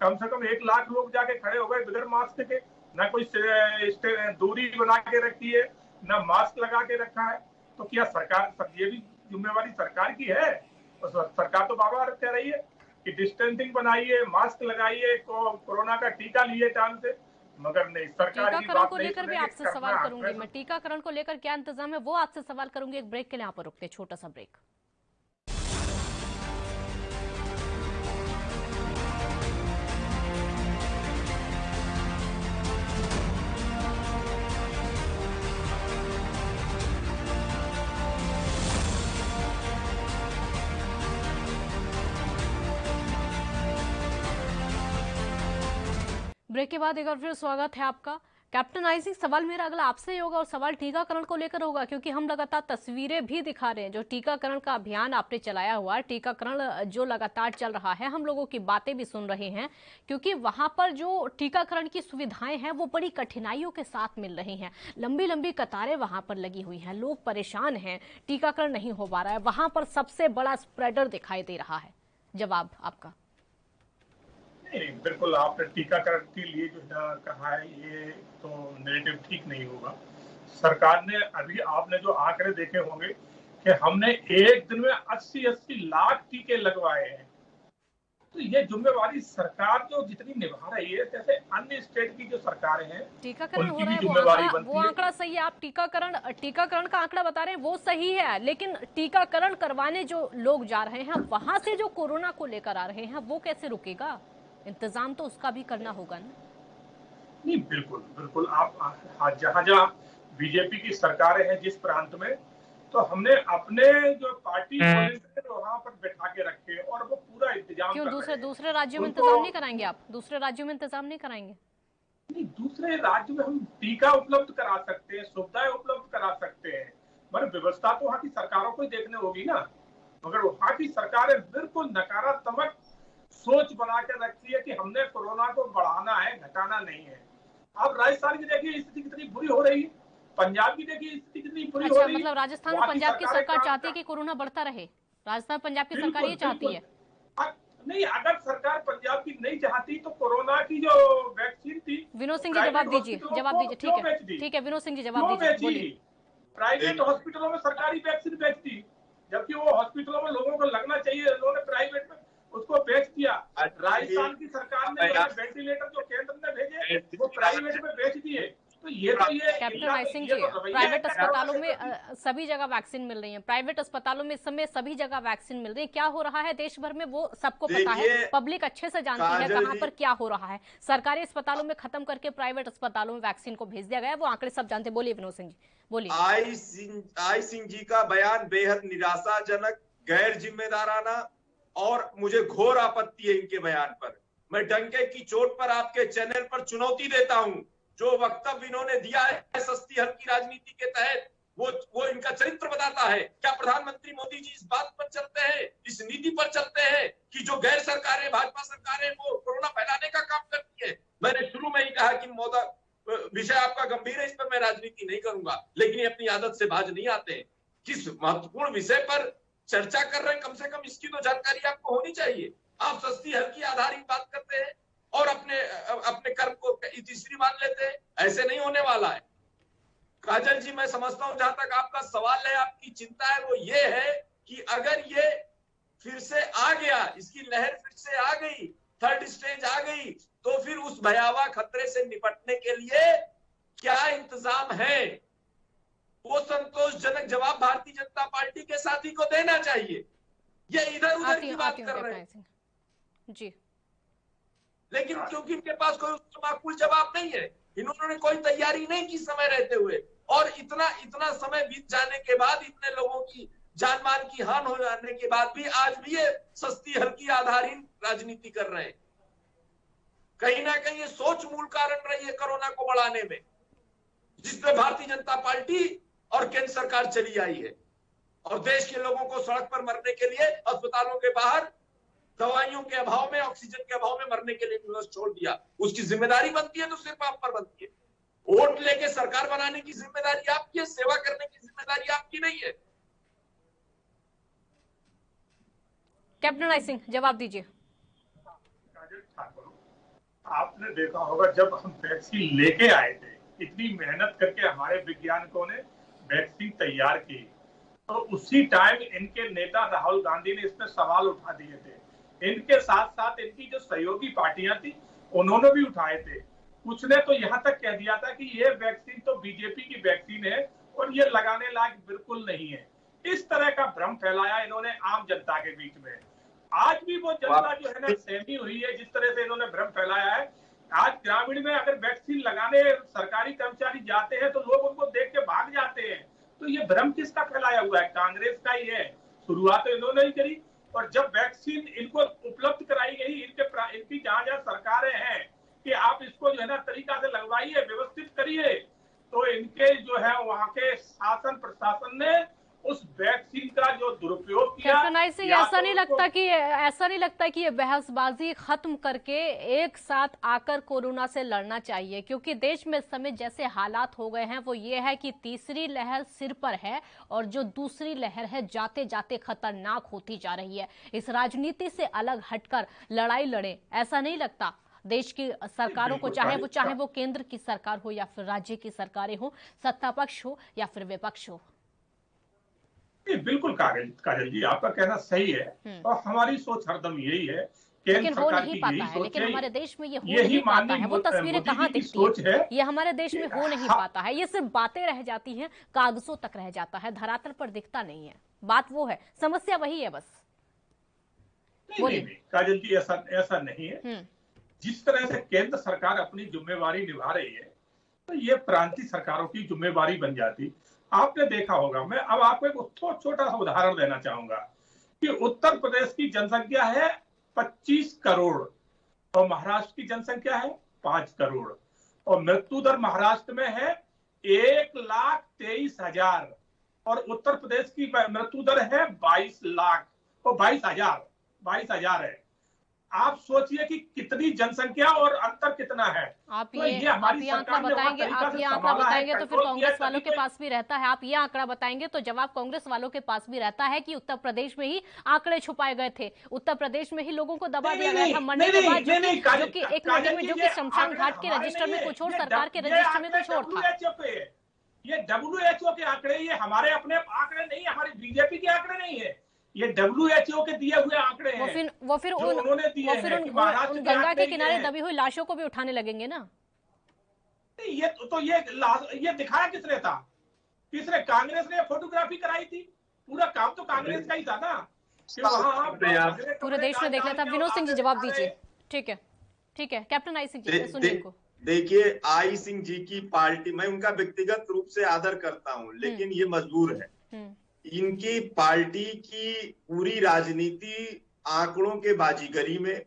कम से कम 1 लाख लोग जाके खड़े हो गए बगैर मास्क के, ना कोई दूरी बना के रखी है, ना मास्क लगा के रखा है। तो क्या सरकार, ये भी जिम्मेवारी सरकार की है? तो सरकार तो बार-बार कह रही है कि डिस्टेंसिंग बनाइए, मास्क लगाइए, कोरोना का टीका लिए टाइम से, मगर नहीं, सरकार की बात को लेकर भी आपसे सवाल करूंगी मैं। टीकाकरण को लेकर क्या इंतजाम है वो आपसे सवाल करूंगी। एक ब्रेक के लिए यहाँ पर रुकते, छोटा सा ब्रेक। ब्रेक के बाद एक बार फिर स्वागत है आपका। कैप्टन आई सिंह, सवाल मेरा अगला आपसे ही होगा और सवाल टीकाकरण को लेकर होगा, क्योंकि हम लगातार तस्वीरें भी दिखा रहे हैं जो टीकाकरण का अभियान आपने चलाया हुआ है, टीकाकरण जो लगातार चल रहा है, हम लोगों की बातें भी सुन रहे हैं, क्योंकि वहां पर जो टीकाकरण की सुविधाएं हैं वो बड़ी कठिनाइयों के साथ मिल रही हैं। लंबी लंबी कतारें वहां पर लगी हुई हैं, लोग परेशान हैं, टीकाकरण नहीं हो पा रहा है, वहां पर सबसे बड़ा स्प्रेडर दिखाई दे रहा है। जवाब आपका? नहीं, बिल्कुल आपने टीकाकरण के लिए जो है कहा है, ये तो नेगेटिव ठीक नहीं होगा। सरकार ने अभी आपने जो आंकड़े देखे होंगे कि हमने एक दिन में 80 लाख टीके लगवाए हैं। तो ये जिम्मेवारी सरकार जो जितनी निभा रही है, जैसे अन्य स्टेट की जो सरकारें हैं, टीकाकरण हो रहा है, वो आंकड़ा सही है। आप टीकाकरण का आंकड़ा बता रहे हैं वो सही है, लेकिन टीकाकरण करवाने जो लोग जा रहे हैं वहां से जो कोरोना को लेकर आ रहे हैं वो कैसे रुकेगा? इंतजाम तो उसका भी करना होगा ना। नहीं, बिल्कुल बिल्कुल। आप जहाँ जहाँ बीजेपी की सरकारें हैं जिस प्रांत में, तो हमने अपने जो पार्टी वॉलंटियर वहां पर बैठा के रखे और वो पूरा इंतजाम क्यों कर रहे हैं। दूसरे राज्यों में उनको इंतजाम नहीं कराएंगे आप? दूसरे राज्यों में इंतजाम नहीं कराएंगे? नहीं, दूसरे राज्य में हम टीका उपलब्ध करा सकते हैं, सुविधाएं उपलब्ध करा सकते हैं, मगर व्यवस्था तो वहाँ की सरकारों को ही देखने होगी ना। मगर वहाँ की सरकारें बिल्कुल नकारात्मक सोच बना के रखती है कि हमने कोरोना को बढ़ाना है, घटाना नहीं है। अब राजस्थान की देखिए स्थिति कितनी बुरी हो रही है, पंजाब की देखिए स्थिति कितनी बुरी हो अच्छा, रही है। मतलब राजस्थान और पंजाब की सरकार चाहती है कि कोरोना बढ़ता रहे? राजस्थान पंजाब की सरकार ये चाहती है? नहीं, अगर सरकार पंजाब की नहीं चाहती तो कोरोना की जो वैक्सीन थी, विनोद सिंह जी जवाब दीजिए, ठीक है विनोद सिंह जी जवाब दीजिए, बोलिए। प्राइवेट हॉस्पिटलों में सरकारी वैक्सीन बेच दी, जबकि वो हॉस्पिटलों में लोगों को लगना चाहिए, उन्होंने प्राइवेट में उसको बेच दिया। राजस्थान की सरकार ने वेंटिलेटर जो केंद्र ने भेजे वो प्राइवेट में बेच दिए। तो ये कैप्टन राय सिंह जी, प्राइवेट अस्पतालों में सभी जगह वैक्सीन मिल रही है, प्राइवेट अस्पतालों में इस समय सभी जगह वैक्सीन मिल रही है। क्या हो रहा है देश भर में वो सबको पता है, पब्लिक अच्छे से जानती है कहाँ पर क्या हो रहा है। सरकारी अस्पतालों में खत्म करके प्राइवेट अस्पतालों में वैक्सीन को भेज दिया गया है, वो आंकड़े सब जानते। बोलिए विनोद सिंह जी, बोलिए। आई सिंह जी का बयान बेहद निराशाजनक, गैर जिम्मेदाराना और मुझे घोर आपत्ति है इनके बयान पर। मैं डंके की चोट पर आपके चैनल पर चुनौती देता हूं। जो वक्तव्य इन्होंने दिया है सस्ती हल्की राजनीति के तहत, वो इनका चरित्र बताता है। क्या प्रधानमंत्री मोदी जी इस बात पर चलते हैं, इस नीति पर चलते हैं कि जो गैर सरकारें, भाजपा सरकारें वो कोरोना फैलाने का काम करती है? मैंने शुरू में ही कहा कि विषय आपका गंभीर है, इस पर मैं राजनीति नहीं करूंगा, लेकिन ये अपनी आदत से बाज नहीं आते। किस महत्वपूर्ण विषय पर चर्चा कर रहे हैं, कम से कम इसकी तो जानकारी आपको होनी चाहिए। आप सस्ती हल्की आधारित बात करते हैं और अपने कर्म को तीसरी मान लेते हैं। ऐसे नहीं होने वाला है। काजल जी, मैं समझता हूं जहां तक आपका सवाल है, आपकी चिंता है, वो ये है कि अगर ये फिर से आ गया, इसकी लहर फिर से आ गई, थर्ड स्टेज आ गई, तो फिर उस भयावह खतरे से निपटने के लिए क्या इंतजाम है, वो संतोषजनक जवाब भारतीय जनता पार्टी के साथी को देना चाहिए। ये इधर उधर की बात कर रहे हैं जी, लेकिन क्योंकि इनके पास कोई माकूल जवाब नहीं है, इन्होंने कोई तैयारी नहीं की समय रहते हुए, और इतना समय बीत जाने के बाद, इतने लोगों की जान मान की हानि हो जाने के बाद भी आज भी ये सस्ती हल्की आधारहीन राजनीति कर रहे हैं। कहीं ना कहीं ये सोच मूल कारण रही है कोरोना को बढ़ाने में, जिसमें भारतीय जनता पार्टी और केंद्र सरकार चली आई है और देश के लोगों को सड़क पर मरने के लिए, अस्पतालों के बाहर दवाइयों के अभाव में, ऑक्सीजन के अभाव में मरने के लिए न्यूज छोड़ दिया। उसकी जिम्मेदारी बनती है तो सिर्फ आप पर बनती है। वोट लेके सरकार बनाने की जिम्मेदारी आपकी है, सेवा करने की जिम्मेदारी आपकी नहीं है। कैप्टन राय सिंह जवाब दीजिए। आपने देखा होगा जब हम वैक्सीन लेके आए थे, इतनी मेहनत करके हमारे वैज्ञानिकों ने वैक्सीन तैयार की, तो उसी टाइम इनके नेता राहुल गांधी ने इसमें सवाल उठा दिए थे। इनके साथ साथ इनकी जो सहयोगी पार्टियां थी उन्होंने भी उठाए थे। कुछ ने तो यहाँ तक कह दिया था कि ये वैक्सीन तो बीजेपी की वैक्सीन है और ये लगाने लायक बिल्कुल नहीं है। इस तरह का भ्रम फैलाया इन्होंने आम जनता के बीच में। आज भी वो जनता जो है ना सहमी हुई है, जिस तरह से इन्होंने भ्रम फैलाया है। आज ग्रामीण में अगर वैक्सीन लगाने सरकारी कर्मचारी जाते हैं तो लोग उनको देख के भाग जाते हैं। तो ये भ्रम किसका फैलाया हुआ है? कांग्रेस का ही है। शुरुआत तो इन्होंने ही करी, और जब वैक्सीन इनको उपलब्ध कराई गई, इनकी जहां जहां सरकारें हैं कि आप इसको जो है ना तरीका से लगवाइए, व्यवस्थित करिए, तो इनके जो है वहां के शासन प्रशासन ने उस वैक्सीन का जो दुरुपयोग किया। कैप्टन राय सिंह, ऐसा नहीं लगता कि ये बहसबाजी खत्म करके एक साथ आकर कोरोना से लड़ना चाहिए, क्योंकि देश में इस समय जैसे हालात हो गए हैं वो ये है कि तीसरी लहर सिर पर है और जो दूसरी लहर है जाते जाते खतरनाक होती जा रही है। इस राजनीति से अलग हटकर लड़ाई लड़े, ऐसा नहीं लगता? देश की सरकारों को, चाहे वो केंद्र की सरकार हो या फिर राज्य की सरकारें हो, सत्ता पक्ष हो या फिर विपक्ष हो। बिल्कुल काजल जी, आपका कहना सही है और हमारी सोच हरदम यही है। लेकिन हो नहीं पाता है, लेकिन हमारे देश में ये हो नहीं पाता है। वो तस्वीरें कहाँ दिखती है? ये हमारे देश में हो नहीं पाता है। ये सिर्फ बातें रह जाती हैं, कागजों तक रह जाता है, धरातल पर दिखता नहीं है। बात वो है, समस्या वही है बस। नहीं, काजल जी ऐसा नहीं है। जिस तरह से केंद्र सरकार अपनी जिम्मेवारी निभा रही है, तो ये प्रांतीय सरकारों की जिम्मेवारी बन जाती। आपने देखा होगा, मैं अब आपको एक छोटा सा उदाहरण देना चाहूंगा कि उत्तर प्रदेश की जनसंख्या है 25 करोड़ और महाराष्ट्र की जनसंख्या है 5 करोड़ और मृत्यु दर महाराष्ट्र में है 1,23,000 और उत्तर प्रदेश की मृत्यु दर है 22 लाख और 22,000 है। आप सोचिए कि कितनी जनसंख्या और अंतर कितना है। आप तो ये आंकड़ा बताएंगे, आप ये आंकड़ा बताएंगे तो फिर कांग्रेस वालों के पास भी रहता है। आप ये आंकड़ा बताएंगे तो जवाब कांग्रेस वालों के पास भी रहता है कि उत्तर प्रदेश में ही आंकड़े छुपाए गए थे, उत्तर प्रदेश में ही लोगों को दबा दिया गया था मरने के बाद, जो कि एक नदी में, जो कि शमशान घाट के रजिस्टर में कुछ और, सरकार के रजिस्टर में कुछ और था। ये WHO के आंकड़े, ये हमारे अपने आंकड़े नहीं, हमारी बीजेपी के आंकड़े नहीं है, ये WHO के दिए हुए आंकड़े हैं। वो फिर उन गंगा के किनारे दबी हुई लाशों को भी उठाने लगेंगे ना। ये दिखाया किसने था? किसने? कांग्रेस ने फोटोग्राफी कराई थी। पूरा काम तो कांग्रेस का ही था ना। पूरे देश में देख लेता। विनोद सिंह जी जवाब दीजिए। ठीक है कैप्टन आई सिंह जी सुनिए इनको। देखिए, आई सिंह जी की पार्टी, मैं उनका व्यक्तिगत रूप से आदर करता हूं, लेकिन ये मजबूर है। इनकी पार्टी की पूरी राजनीति आंकड़ों के बाजीगरी में,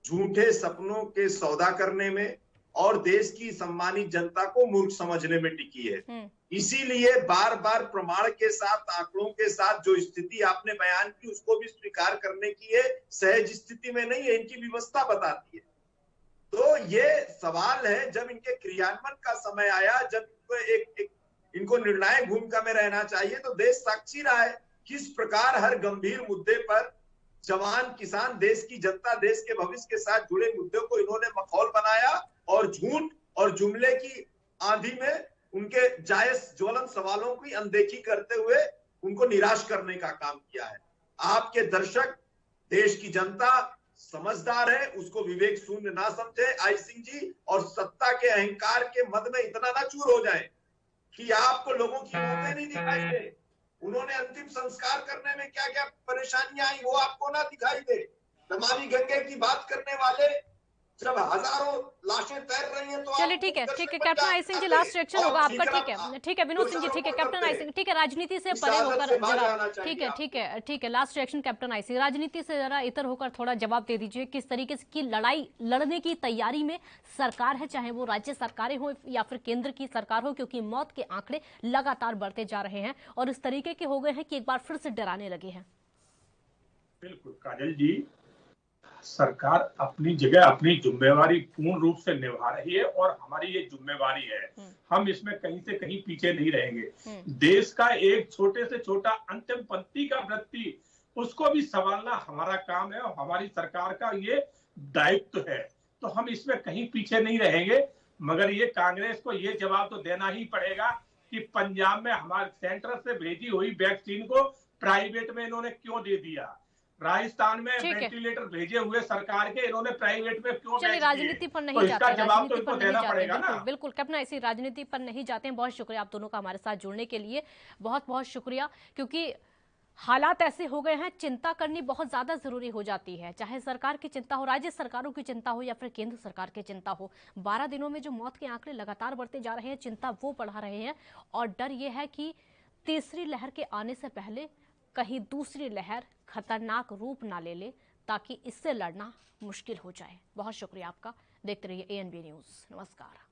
झूठे सपनों के सौदा करने में और देश की सम्मानित जनता को मूर्ख समझने में टिकी है। इसीलिए बार बार प्रमाण के साथ, आंकड़ों के साथ जो स्थिति आपने बयान की उसको भी स्वीकार करने की है, सहज स्थिति में नहीं है, इनकी व्यवस्था बताती है। तो ये सवाल है, जब इनके क्रियान्वयन का समय आया, जब इनको निर्णायक भूमिका में रहना चाहिए, तो देश साक्षी रहा है किस प्रकार हर गंभीर मुद्दे पर जवान, किसान, देश की जनता, देश के भविष्य के साथ जुड़े मुद्दों को इन्होंने मखौल बनाया और झूठ और जुमले की आंधी में उनके जायज ज्वलन सवालों की अनदेखी करते हुए उनको निराश करने का काम किया है। आपके दर्शक, देश की जनता समझदार है, उसको विवेक शून्य ना समझे आई सिंह जी, और सत्ता के अहंकार के मद में इतना ना चूर हो जाए कि आपको लोगों की मौतें नहीं दिखाई दे, उन्होंने अंतिम संस्कार करने में क्या क्या परेशानियां आई वो आपको ना दिखाई दे। नमामि गंगे की बात करने वाले जब हजारों लाशें तैर रही हैं, तो चलिए ठीक है captain I Singh ji last reaction होगा आपका। ठीक है विनोद सिंह जी, ठीक है कैप्टन आई सिंह, ठीक है राजनीति से परे होकर जरा, ठीक है last reaction captain I Singh, राजनीति से जरा इतर होकर थोड़ा जवाब दे दीजिए। किस तरीके की लड़ाई लड़ने की तैयारी में सरकार है, चाहे वो राज्य सरकारें हो या फिर केंद्र की सरकार हो, क्योंकि मौत के आंकड़े लगातार बढ़ते जा रहे हैं और इस तरीके के हो गए हैं कि एक बार फिर से डराने लगे हैं। बिल्कुल काजल जी, सरकार अपनी जगह अपनी जिम्मेवारी पूर्ण रूप से निभा रही है और हमारी ये जिम्मेवारी है, हम इसमें कहीं से कहीं पीछे नहीं रहेंगे। देश का एक छोटे से छोटा अंतिम पंक्ति का व्यक्ति, उसको भी संभालना हमारा काम है और हमारी सरकार का ये दायित्व है, तो हम इसमें कहीं पीछे नहीं रहेंगे। मगर ये कांग्रेस को ये जवाब तो देना ही पड़ेगा कि पंजाब में हमारे सेंटर से भेजी हुई वैक्सीन को प्राइवेट में इन्होंने क्यों दे दिया, राजस्थान में वेंटिलेटर भेजे हुए सरकार के इन्होंने प्राइवेट में क्यों? चलिए राजनीति पर नहीं जाते, राजनीति पर नहीं जाते, बिल्कुल कैप्टन ऐसी राजनीति पर नहीं जाते हैं। बहुत शुक्रिया आप दोनों का हमारे साथ जुड़ने के लिए, बहुत बहुत शुक्रिया, क्योंकि हालात ऐसे हो गए हैं, चिंता करनी बहुत ज्यादा जरूरी हो जाती है, चाहे सरकार की चिंता हो, राज्य सरकारों की चिंता हो या फिर केंद्र सरकार की चिंता हो। 12 दिनों में जो मौत के आंकड़े लगातार बढ़ते जा रहे हैं, चिंता वो बढ़ा रहे हैं और डर ये है कि तीसरी लहर के आने से पहले कहीं दूसरी लहर खतरनाक रूप ना ले ले, ताकि इससे लड़ना मुश्किल हो जाए। बहुत शुक्रिया आपका, देखते रहिए ANB न्यूज़। नमस्कार।